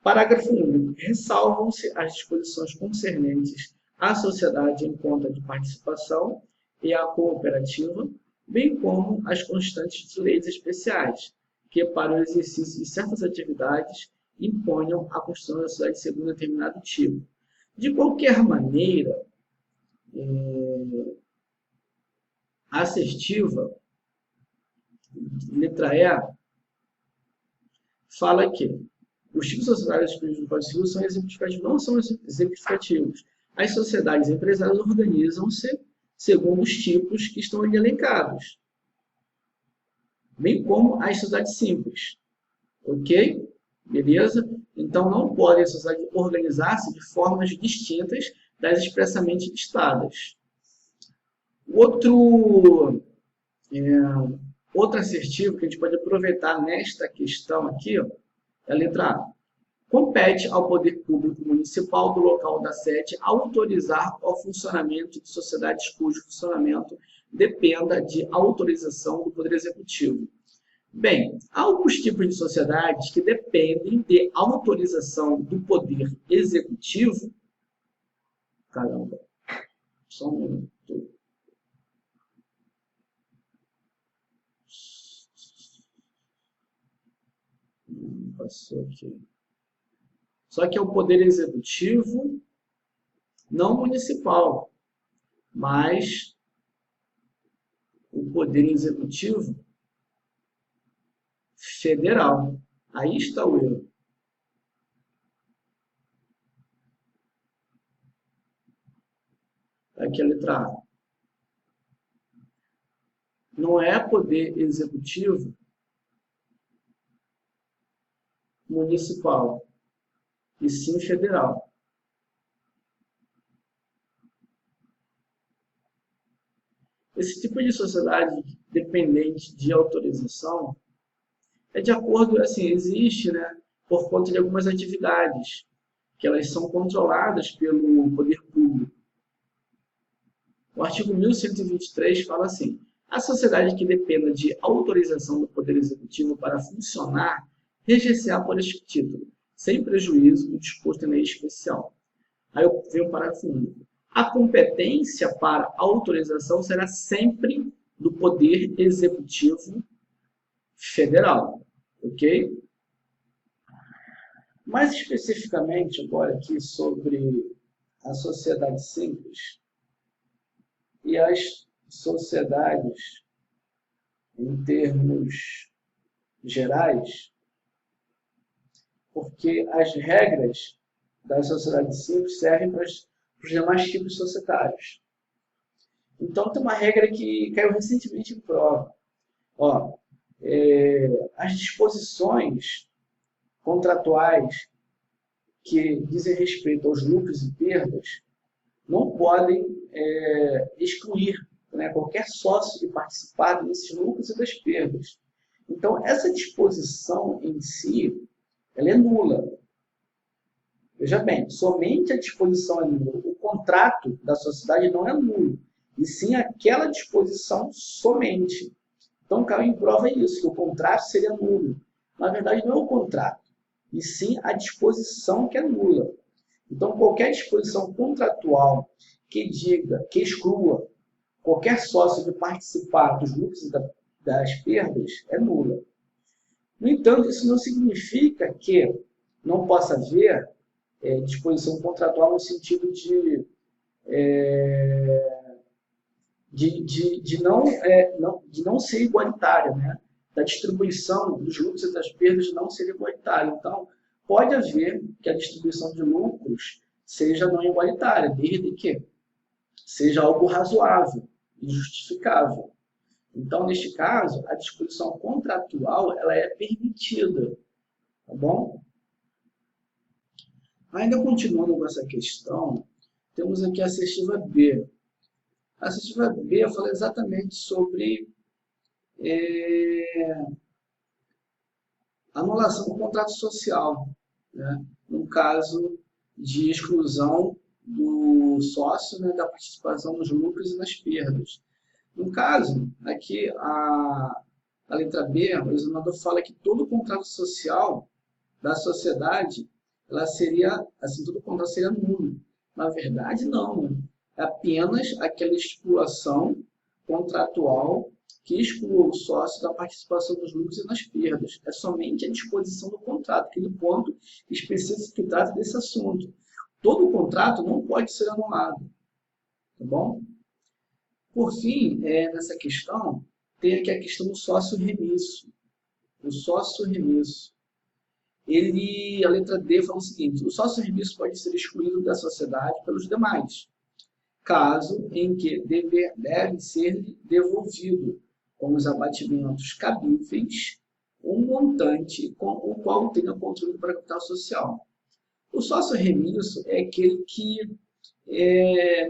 [SPEAKER 1] Parágrafo único. Ressalvam-se as disposições concernentes à sociedade em conta de participação e à cooperativa, bem como as constantes de leis especiais, que, para o exercício de certas atividades, imponham a construção da sociedade segundo determinado tipo. De qualquer maneira, a assertiva, letra E, fala que os tipos societários do Código Civil são exemplificativos, não são exemplificativos. As sociedades empresárias organizam-se segundo os tipos que estão ali elencados, bem como as sociedades simples. Ok? Beleza? Então, não podem as sociedades organizar-se de formas distintas das expressamente listadas. Outro assertivo que a gente pode aproveitar nesta questão aqui, ó, é a letra A. Compete ao poder público municipal do local da sede autorizar o funcionamento de sociedades cujo funcionamento dependa de autorização do Poder Executivo. Bem, há alguns tipos de sociedades que dependem de autorização do Poder Executivo. Caramba, só um minuto. Passou aqui. Só que é o Poder Executivo, não municipal, mas o Poder Executivo federal. Aí está o erro. Aqui a letra A. Não é Poder Executivo municipal, e sim federal. Esse tipo de sociedade dependente de autorização é de acordo, assim, existe, né, por conta de algumas atividades que elas são controladas pelo poder público. O artigo 1123 fala assim: a sociedade que dependa de autorização do Poder Executivo para funcionar reger-se-á por este título, sem prejuízo do disposto em lei especial. Aí vem o parágrafo único. A competência para autorização será sempre do Poder Executivo Federal. Ok? Mais especificamente, agora aqui sobre a sociedade simples e as sociedades em termos gerais, porque as regras da sociedade simples servem para os demais tipos societários. Então, tem uma regra que caiu recentemente em prova. As disposições contratuais que dizem respeito aos lucros e perdas não podem excluir, né, qualquer sócio de participar desses lucros e das perdas. Então, essa disposição em si, ela é nula. Veja bem, somente a disposição é nula. O contrato da sociedade não é nulo, e sim aquela disposição somente. Então, caiu em prova isso, que o contrato seria nulo. Na verdade, não é o contrato, e sim a disposição que é nula. Então, qualquer disposição contratual que diga, que exclua qualquer sócio de participar dos lucros e das perdas é nula. No entanto, isso não significa que não possa haver disposição contratual no sentido de de não ser igualitária, né? Da distribuição dos lucros e das perdas não ser igualitária. Então, pode haver que a distribuição de lucros seja não igualitária, desde que seja algo razoável e justificável. Então, neste caso, a disposição contratual ela é permitida, tá bom? Ainda continuando com essa questão, temos aqui a assertiva B. A assertiva B fala exatamente sobre anulação do contrato social, né? No caso de exclusão do sócio, né, da participação nos lucros e nas perdas. No caso, aqui a letra B, o examinador fala que todo contrato social da sociedade, ela seria, assim, todo contrato seria nulo. Na verdade, não, né? É apenas aquela estipulação contratual que exclua o sócio da participação nos lucros e nas perdas. É somente a disposição do contrato, aquele ponto específico que trata desse assunto. Todo contrato não pode ser anulado, tá bom? Por fim, nessa questão, tem aqui a questão do sócio remisso. O sócio remisso. A letra D fala o seguinte: o sócio remisso pode ser excluído da sociedade pelos demais, caso em que deve ser devolvido com os abatimentos cabíveis um montante com o qual tenha controle para a capital social. O sócio remisso é aquele que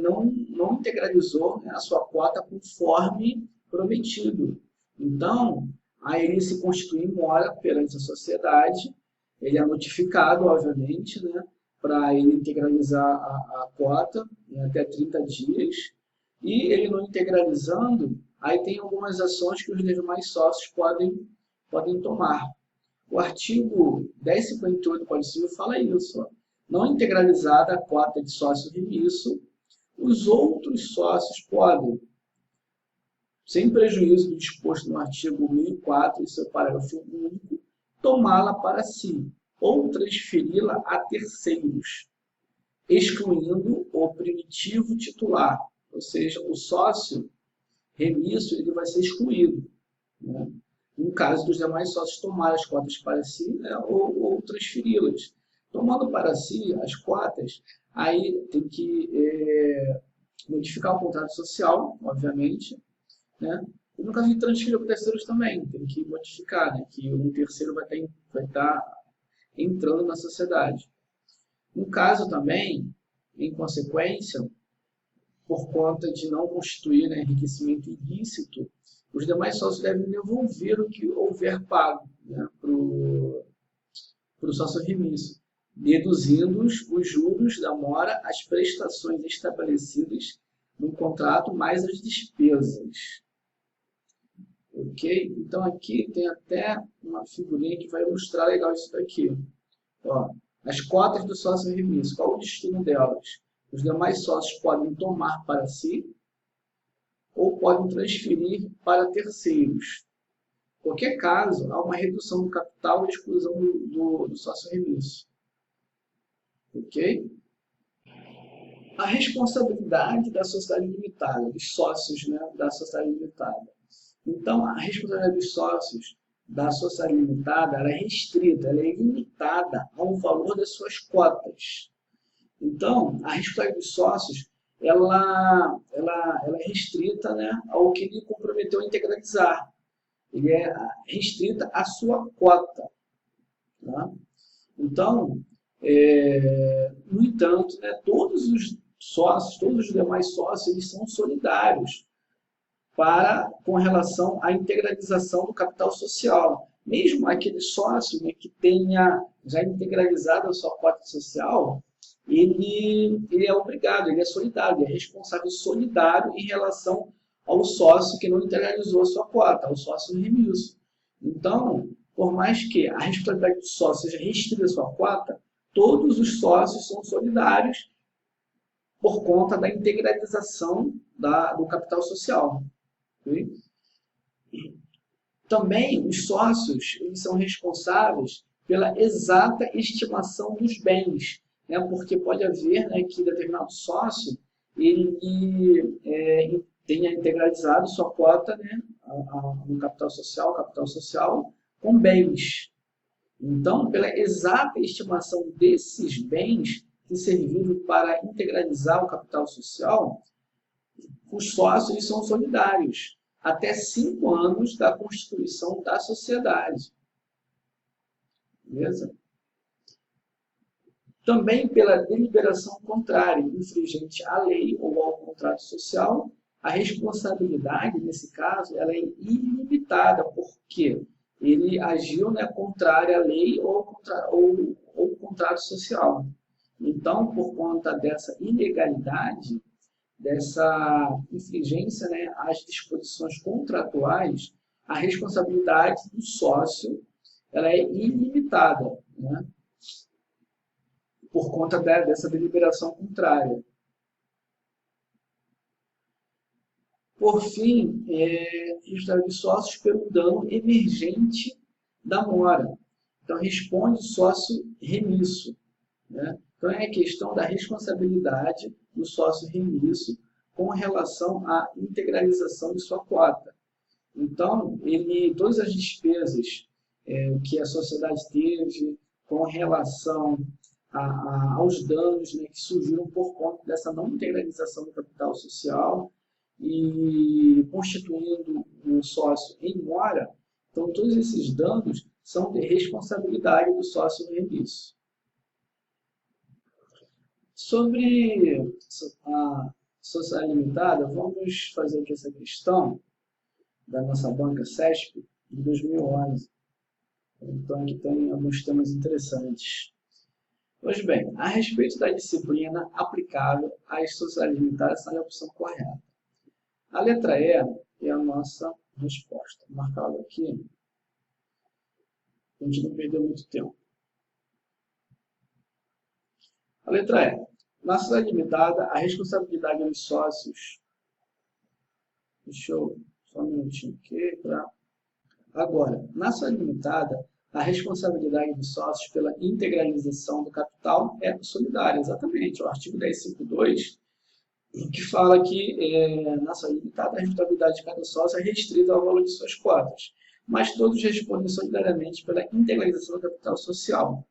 [SPEAKER 1] não integralizou, né, a sua cota conforme prometido. Então, aí ele se constitui em mora perante a sociedade, ele é notificado, obviamente, né, para ele integralizar a cota em até 30 dias, e ele não integralizando, aí tem algumas ações que os demais sócios podem tomar. O artigo 1058 do Código Civil fala isso, ó. Não integralizada a cota de sócio remisso, os outros sócios podem, sem prejuízo do disposto no artigo 1004, em seu parágrafo único, tomá-la para si ou transferi-la a terceiros, excluindo o primitivo titular, ou seja, o sócio remisso ele vai ser excluído, né? No caso dos demais sócios tomarem as cotas para si, né, ou transferi-las. Tomando para si as cotas, aí tem que modificar o contrato social, obviamente, né? E no caso de transferir para terceiros também, tem que modificar, né, que um terceiro vai estar entrando na sociedade. No caso também, em consequência, por conta de não constituir, né, enriquecimento ilícito, os demais sócios devem devolver o que houver pago, né, para o sócio remisso, deduzindo os juros da mora, as prestações estabelecidas no contrato, mais as despesas. Ok? Então aqui tem até uma figurinha que vai ilustrar legal isso daqui. Ó, as cotas do sócio remisso, qual o destino delas? Os demais sócios podem tomar para si ou podem transferir para terceiros. Em qualquer caso, há uma redução do capital e exclusão do sócio remisso. Ok? A responsabilidade da sociedade limitada, dos sócios, né, da sociedade limitada. Então, a responsabilidade dos sócios da sociedade limitada ela é restrita, ela é limitada ao valor das suas cotas. Então, a responsabilidade dos sócios ela é restrita, né, ao que ele comprometeu a integralizar. Ele é restrita à sua cota. Tá? Então, no entanto, né, todos os sócios, todos os demais sócios, eles são solidários com relação à integralização do capital social. Mesmo aquele sócio, né, que tenha já integralizado a sua cota social, ele é obrigado, ele é solidário, ele é responsável solidário em relação ao sócio que não integralizou a sua cota, ao sócio remisso. Então, por mais que a responsabilidade do sócio seja restrita à sua cota, todos os sócios são solidários por conta da integralização do capital social. Okay? Também os sócios eles são responsáveis pela exata estimação dos bens, né? Porque pode haver, né, que determinado sócio ele tenha integralizado sua cota, né, no capital social com bens. Então, pela exata estimação desses bens que serviram para integralizar o capital social, os sócios são solidários até 5 anos da constituição da sociedade. Beleza? Também pela deliberação contrária, infringente à lei ou ao contrato social, a responsabilidade, nesse caso, ela é ilimitada, porque ele agiu, né, contrária à lei ou ao contrato social. Então, por conta dessa ilegalidade, dessa infringência, né, às disposições contratuais, a responsabilidade do sócio ela é ilimitada, né, por conta dessa deliberação contrária. Por fim, registrar de sócios pelo dano emergente da mora. Então, responde o sócio remisso, né? Então, é a questão da responsabilidade do sócio remisso com relação à integralização de sua cota. Então, todas as despesas que a sociedade teve com relação aos danos, né, que surgiram por conta dessa não integralização do capital social e constituindo um sócio em mora, então todos esses danos são de responsabilidade do sócio remisso. Sobre a sociedade limitada, vamos fazer aqui essa questão da nossa banca CESP de 2011. Então aqui tem alguns temas interessantes. Pois bem, a respeito da disciplina aplicável às sociedades limitadas, essa é a opção correta. A letra E é a nossa resposta. Vou marcar ela aqui, para a gente não perder muito tempo. A letra E. Na sociedade limitada, a responsabilidade dos sócios... Deixa eu... Só um minutinho aqui para... Agora, na sociedade limitada, a responsabilidade dos sócios pela integralização do capital é solidária. Exatamente. O artigo 10.5.2, que fala que na sociedade limitada, a responsabilidade de cada sócio é restrita ao valor de suas cotas. Mas todos respondem solidariamente pela integralização do capital social.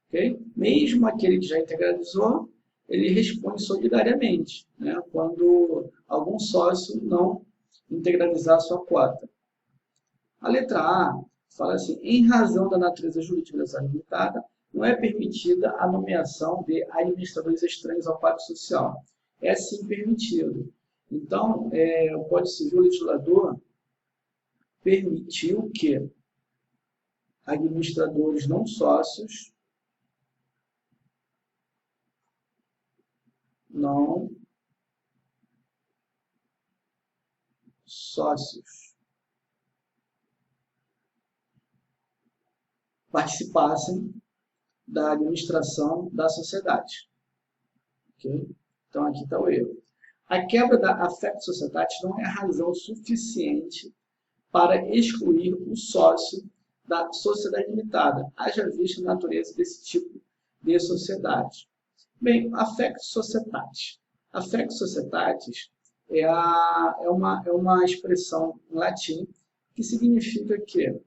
[SPEAKER 1] Okay? Mesmo aquele que já integralizou, ele responde solidariamente, né, quando algum sócio não integralizar a sua cota. A letra A fala assim, em razão da natureza jurídica da sociedade limitada, não é permitida a nomeação de administradores estranhos ao pacto social. É sim permitido. Então, o Código Civil, o legislador permitiu que administradores não sócios participassem da administração da sociedade. Okay? Então, aqui está o erro. A quebra da affectio societatis não é razão suficiente para excluir o sócio da sociedade limitada, haja vista a natureza desse tipo de sociedade. Bem, affectio societatis. Affectio societatis é uma expressão em latim que significa que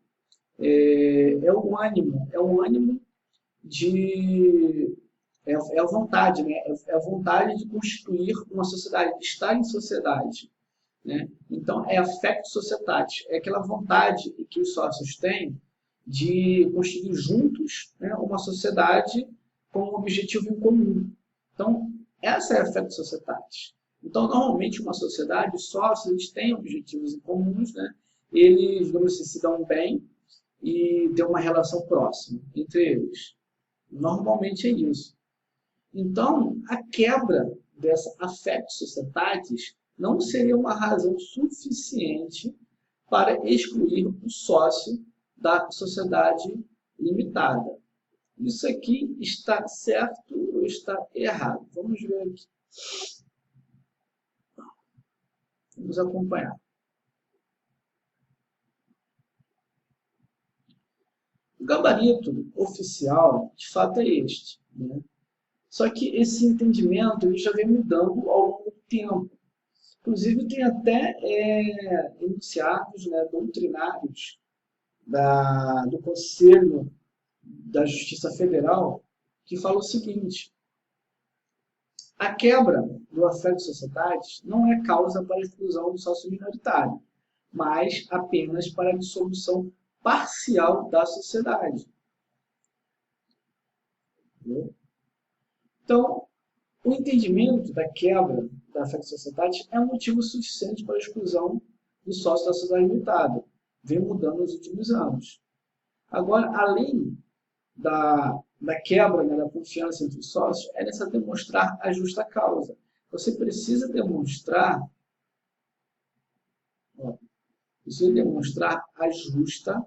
[SPEAKER 1] é o ânimo de... É a vontade, né? É a vontade de constituir uma sociedade, de estar em sociedade. Né? Então, é affectio societatis. É aquela vontade que os sócios têm de constituir juntos, né, uma sociedade com um objetivo em comum. Então, essa é a affectio societatis. Então, normalmente, uma sociedade, os sócios eles têm objetivos em comuns, né? Eles, digamos assim, se dão bem e têm uma relação próxima entre eles. Normalmente é isso. Então, a quebra dessa affectio societatis não seria uma razão suficiente para excluir o sócio da sociedade limitada. Isso aqui está certo ou está errado? Vamos ver aqui. Vamos acompanhar. O gabarito oficial, de fato, é este, né? Só que esse entendimento ele já vem mudando ao longo do tempo. Inclusive, tem até enunciados, né, doutrinários do Conselho da Justiça Federal que fala o seguinte: a quebra do afeto de sociedades não é causa para a exclusão do sócio minoritário, mas apenas para a dissolução parcial da sociedade. Então, o entendimento da quebra da afeto de sociedade é um motivo suficiente para a exclusão do sócio da sociedade limitada. Vem mudando nos últimos anos. Agora, além da quebra, né, da confiança entre os sócios, é necessário demonstrar a justa causa. Você precisa demonstrar a justa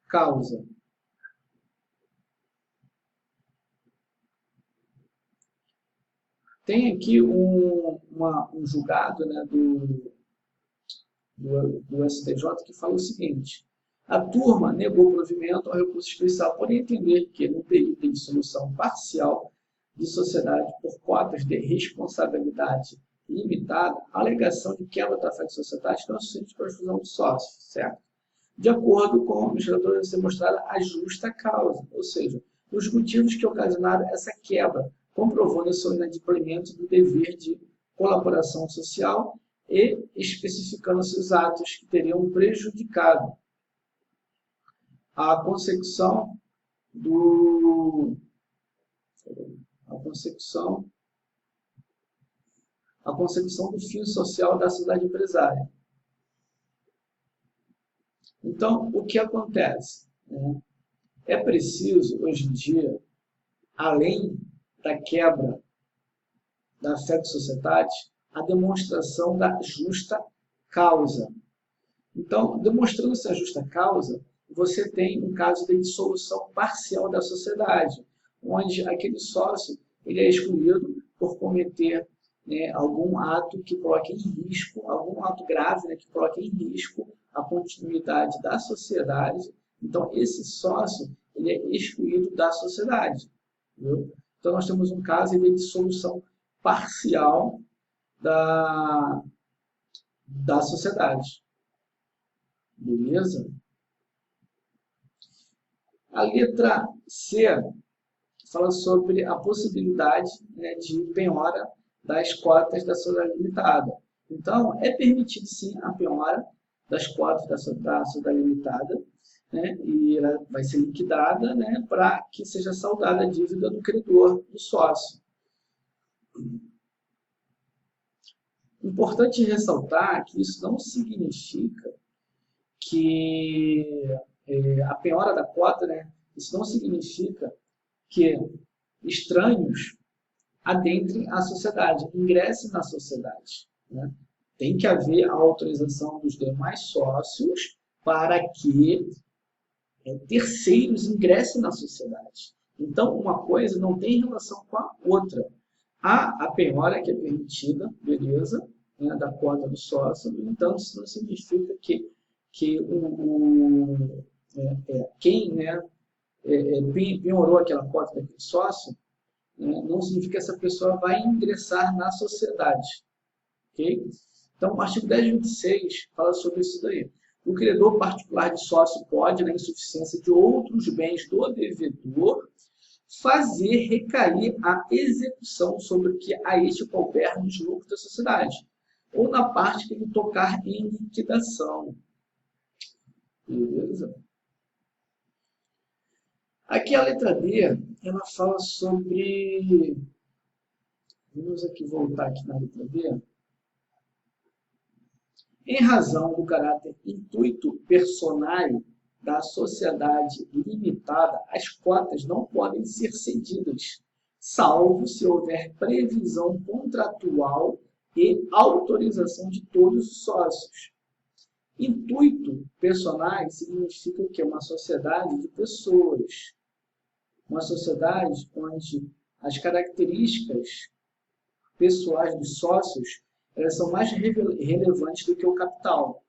[SPEAKER 1] causa. Tem aqui um julgado, né, do STJ que fala o seguinte: a turma negou provimento ao recurso especial por entender que, no período de dissolução parcial de sociedade por cotas de responsabilidade limitada, a alegação de quebra da afeto de sociedade não é suficiente para a exclusão do sócio, certo? De acordo com o administrador, deve ser mostrada a justa causa, ou seja, os motivos que ocasionaram essa quebra, comprovando o seu inadimplemento do dever de colaboração social e especificando seus atos que teriam prejudicado a consecução do fim social da sociedade empresária. Então, o que acontece? É preciso, hoje em dia, além da quebra da afeto de sociedade, a demonstração da justa causa. Então, demonstrando essa justa causa, você tem um caso de dissolução parcial da sociedade, onde aquele sócio ele é excluído por cometer, né, algum ato que coloque em risco, algum ato grave, né, que coloque em risco a continuidade da sociedade. Então, esse sócio ele é excluído da sociedade. Entendeu? Então, nós temos um caso de dissolução parcial da sociedade. Beleza? A letra C fala sobre a possibilidade, né, de penhora das cotas da sociedade limitada. Então, é permitido sim a penhora das cotas da sociedade limitada, né, e ela vai ser liquidada, né, para que seja saldada a dívida do credor, do sócio. Importante ressaltar que isso não significa que a penhora da cota, né, isso não significa que estranhos adentrem a sociedade, ingressem na sociedade. Né? Tem que haver a autorização dos demais sócios para que terceiros ingressem na sociedade. Então, uma coisa não tem relação com a outra. Há a penhora que é permitida, beleza, né, da cota do sócio, no entanto, isso não significa que quem, né, penhorou aquela cota daquele sócio, né, não significa que essa pessoa vai ingressar na sociedade. Okay? Então, o artigo 1026 fala sobre isso daí. O credor particular de sócio pode, na insuficiência de outros bens do devedor, fazer recair a execução sobre o que a este couber nos lucros da sociedade, ou na parte que ele tocar em liquidação. Beleza? Aqui a letra D, ela fala sobre... Vamos aqui voltar aqui na letra D. Em razão do caráter intuito personal da sociedade limitada, as cotas não podem ser cedidas, salvo se houver previsão contratual e autorização de todos os sócios. Intuito personal significa o quê? Uma sociedade de pessoas. Uma sociedade onde as características pessoais dos sócios elas são mais relevantes do que o capital.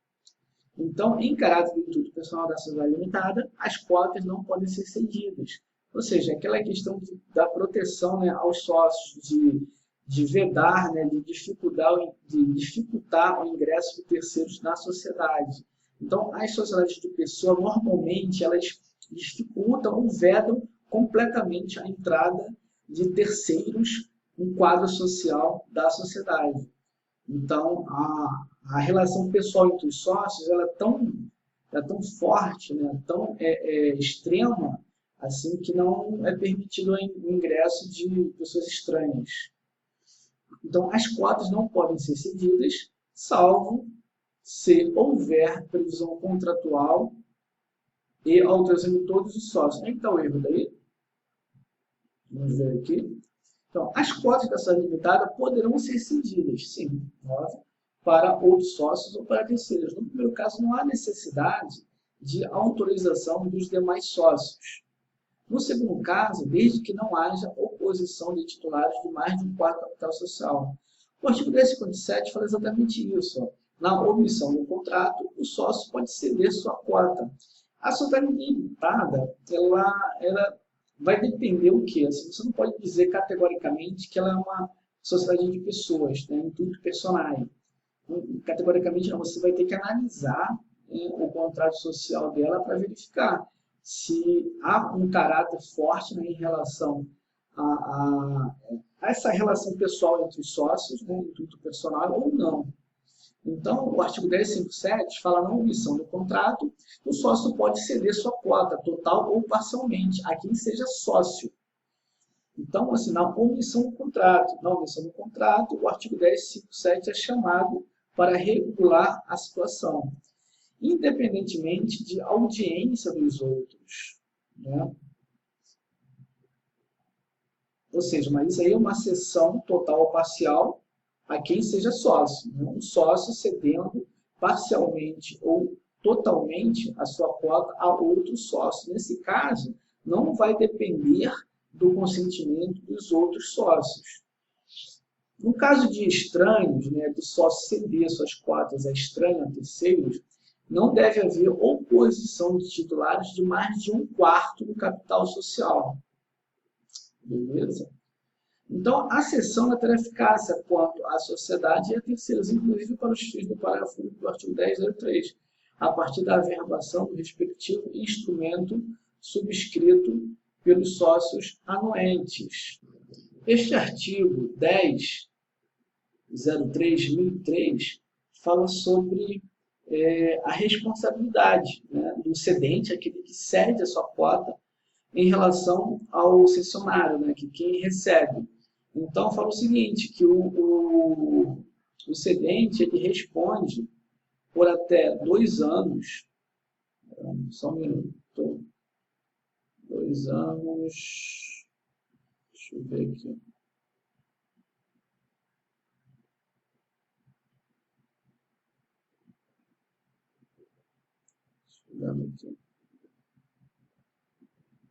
[SPEAKER 1] Então, em caráter do intuito personal da sociedade limitada, as cotas não podem ser cedidas. Ou seja, aquela questão da proteção, né, aos sócios, de vedar, né, de dificultar o ingresso de terceiros na sociedade. Então, as sociedades de pessoa, normalmente, elas dificultam ou vedam completamente a entrada de terceiros no quadro social da sociedade. Então, a relação pessoal entre os sócios ela é tão forte, né, tão extrema, assim que não é permitido o ingresso de pessoas estranhas. Então, as cotas não podem ser cedidas, salvo se houver previsão contratual e autorização de todos os sócios. Onde está o erro daí? Vamos ver aqui. Então, as cotas da sociedade limitada poderão ser cedidas, sim, para outros sócios ou para terceiros. No primeiro caso, não há necessidade de autorização dos demais sócios. No segundo caso, desde que não haja oposição de titulares de mais de um quarto do capital social. O artigo 1057 fala exatamente isso. Na omissão do contrato, o sócio pode ceder sua cota. A sociedade limitada, ela vai depender o quê? Assim, você não pode dizer categoricamente que ela é uma sociedade de pessoas, né, intuito personal. Categoricamente não, você vai ter que analisar o contrato social dela para verificar se há um caráter forte, né, em relação a essa relação pessoal entre os sócios, né, intuito personal ou não. Então, o artigo 1057 fala na omissão do contrato, o sócio pode ceder sua cota, total ou parcialmente, a quem seja sócio. Então, assim, na omissão do contrato, o artigo 1057 é chamado para regular a situação, independentemente de audiência dos outros, né? Ou seja, mas isso aí é uma cessão total ou parcial a quem seja sócio, né? Um sócio cedendo parcialmente ou totalmente a sua cota a outro sócio. Nesse caso, não vai depender do consentimento dos outros sócios. No caso de estranhos, né, do sócio ceder suas cotas a estranhos, a terceiros, não deve haver oposição de titulares de mais de um quarto do capital social. Beleza? Então, a cessão terá eficácia quanto à sociedade e a terceiros, inclusive para os fins do parágrafo único do artigo 1003, a partir da averbação do respectivo instrumento subscrito pelos sócios anuentes. Este artigo 10.03.1003 fala sobre a responsabilidade, né, do cedente, aquele que cede a sua cota, em relação ao cessionário, né, que quem recebe. Então, fala o seguinte, que o cedente ele responde por até 2 anos, só um minuto, 2 anos, deixa eu ver aqui.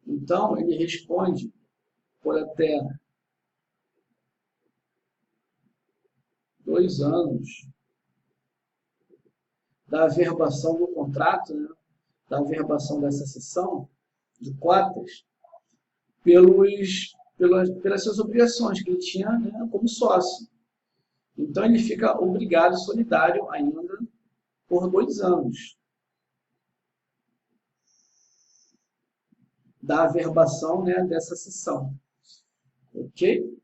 [SPEAKER 1] Então, ele responde por até 2 anos da averbação do contrato, né, da averbação dessa cessão de cotas, pelas suas obrigações que ele tinha, né, como sócio. Então, ele fica obrigado, solidário ainda, por 2 anos da averbação, né, dessa cessão. Ok?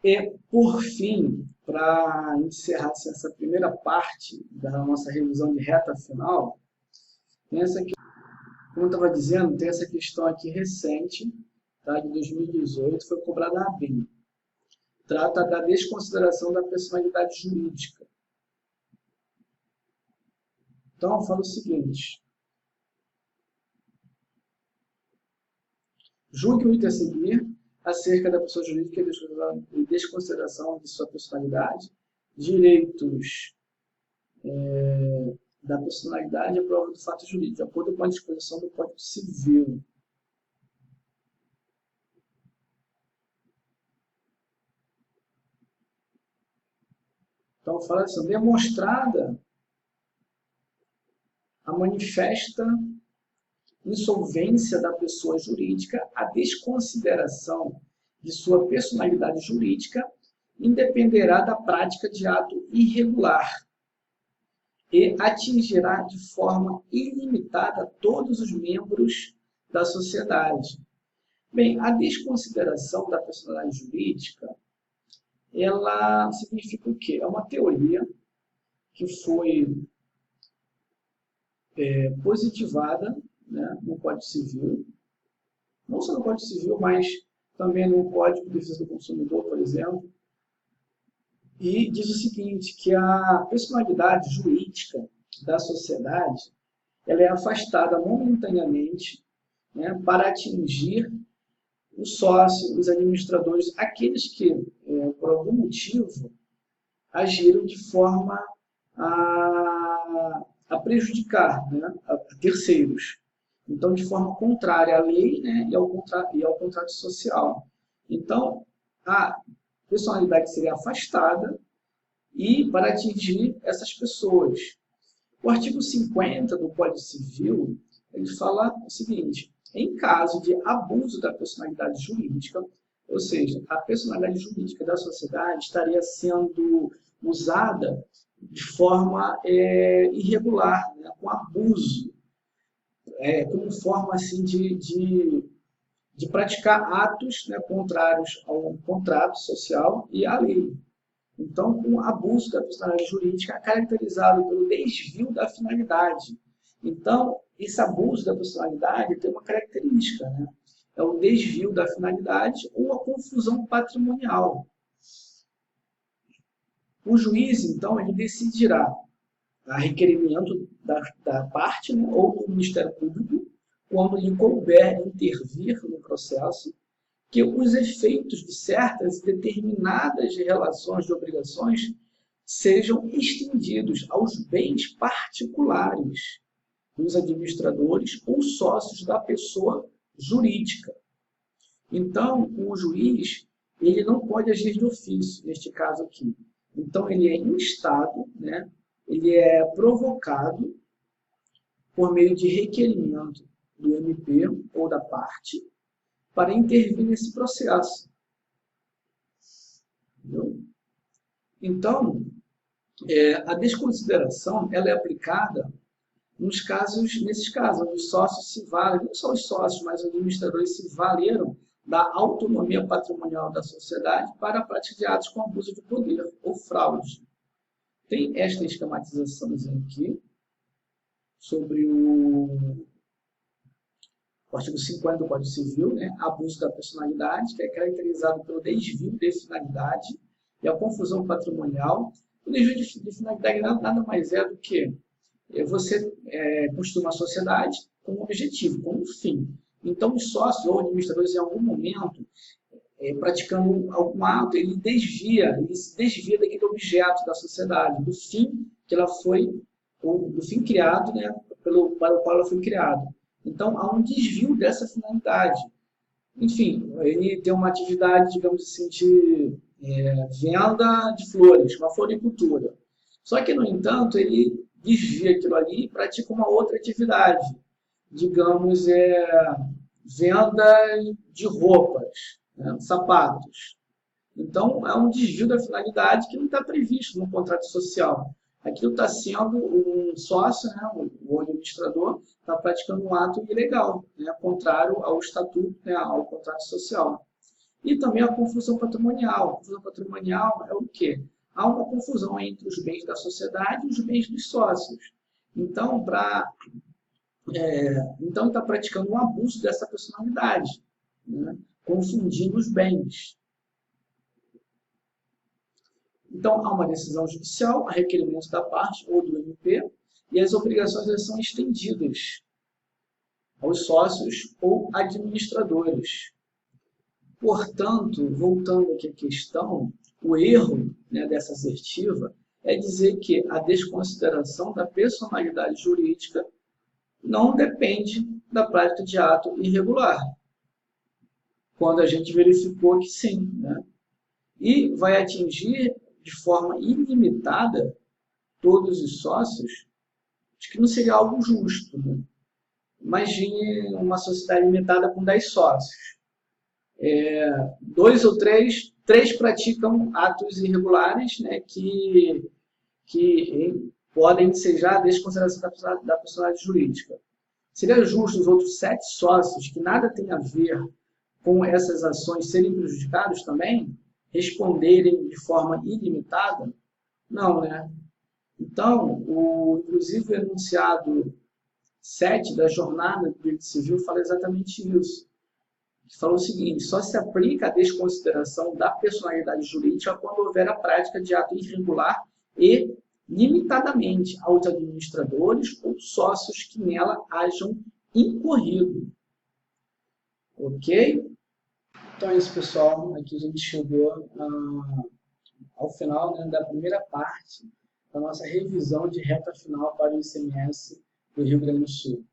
[SPEAKER 1] E, por fim, para encerrar essa primeira parte da nossa revisão de reta final, tem essa aqui, como eu estava dizendo, tem essa questão aqui recente, tá, de 2018, foi cobrada na ABIN. Trata da desconsideração da personalidade jurídica. Então, eu falo o seguinte. Julgue o item a seguir acerca da pessoa jurídica e desconsideração de sua personalidade, direitos da personalidade e a prova do fato jurídico, de acordo com a disposição do Código Civil. Então, fala assim, demonstrada a manifesta insolvência da pessoa jurídica, a desconsideração de sua personalidade jurídica independerá da prática de ato irregular e atingirá de forma ilimitada todos os membros da sociedade. Bem, a desconsideração da personalidade jurídica, ela significa o quê? É uma teoria que foi positivada, né, no Código Civil, não só no Código Civil, mas também no Código de Defesa do Consumidor, por exemplo, e diz o seguinte, que a personalidade jurídica da sociedade ela é afastada momentaneamente, né, para atingir os sócios, os administradores, aqueles que, por algum motivo, agiram de forma a prejudicar, né, a terceiros. Então, de forma contrária à lei, né, e ao contrato social. Então, a personalidade seria afastada e para atingir essas pessoas. O artigo 50 do Código Civil, ele fala o seguinte, em caso de abuso da personalidade jurídica, ou seja, a personalidade jurídica da sociedade estaria sendo usada de forma irregular, né, com abuso, como forma assim, de praticar atos, né, contrários ao contrato social e à lei. Então, com o abuso da personalidade jurídica é caracterizado pelo desvio da finalidade. Então, esse abuso da personalidade tem uma característica, né? É o desvio da finalidade ou a confusão patrimonial. O juiz, então, ele decidirá a requerimento da parte, né, ou do Ministério Público, quando lhe couber intervir no processo, que os efeitos de certas determinadas relações de obrigações sejam estendidos aos bens particulares dos administradores ou sócios da pessoa jurídica. Então, o juiz ele não pode agir de ofício, neste caso aqui. Então, ele é instado, né? Ele é provocado por meio de requerimento do MP ou da parte para intervir nesse processo. Entendeu? Então, a desconsideração ela é aplicada nesses casos, onde os sócios se valem, não só os sócios, mas os administradores se valeram da autonomia patrimonial da sociedade para a prática de atos com abuso de poder ou fraude. Tem esta esquematização aqui sobre o artigo 50 do Código Civil, né? Abuso da personalidade, que é caracterizado pelo desvio de finalidade e a confusão patrimonial. O desvio de finalidade nada mais é do que você construir uma sociedade com um objetivo, com um fim. Então, os sócios ou administradores, em algum momento, praticando algum ato, ele se desvia daquele objeto da sociedade, do fim que ela foi, ou do fim criado, né, para o qual ela foi criada. Então, há um desvio dessa finalidade. Enfim, ele tem uma atividade, digamos assim, de venda de flores, uma floricultura. Só que, no entanto, ele desvia aquilo ali e pratica uma outra atividade. Digamos, venda de roupas, né, sapatos. Então, é um desvio da finalidade que não está previsto no contrato social. Aquilo está sendo um sócio, né, o administrador, está praticando um ato ilegal, né, contrário ao estatuto, né, ao contrato social. E também a confusão patrimonial. A confusão patrimonial é o quê? Há uma confusão entre os bens da sociedade e os bens dos sócios. Então, está praticando um abuso dessa personalidade, né, confundindo os bens. Então, há uma decisão judicial, a requerimento da parte ou do MP, e as obrigações são estendidas aos sócios ou administradores. Portanto, voltando aqui à questão, o erro, né, dessa assertiva é dizer que a desconsideração da personalidade jurídica não depende da prática de ato irregular, quando a gente verificou que sim, né? E vai atingir de forma ilimitada todos os sócios, acho que não seria algo justo, né? Imagine uma sociedade limitada com 10 sócios. 2 ou 3 praticam atos irregulares, né, que podem ser já desconsideração da personalidade jurídica. Seria justo os outros 7 sócios, que nada tem a ver com essas ações, serem prejudicados também, responderem de forma ilimitada? Não, né? Então, inclusive o enunciado 7 da jornada do direito civil fala exatamente isso. Falou o seguinte: só se aplica a desconsideração da personalidade jurídica quando houver a prática de ato irregular e limitadamente aos administradores ou sócios que nela hajam incorrido. Ok? Então é isso, pessoal. Aqui a gente chegou ao final, né, da primeira parte da nossa revisão de reta final para o ICMS do Rio Grande do Sul.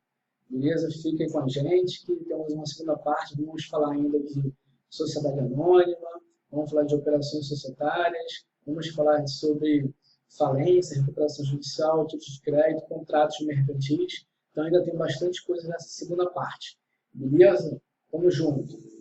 [SPEAKER 1] Beleza? Fiquem com a gente, que temos uma segunda parte. Vamos falar ainda de sociedade anônima, vamos falar de operações societárias, vamos falar sobre falência, recuperação judicial, títulos de crédito, contratos mercantis. Então ainda tem bastante coisa nessa segunda parte. Beleza? Vamos junto!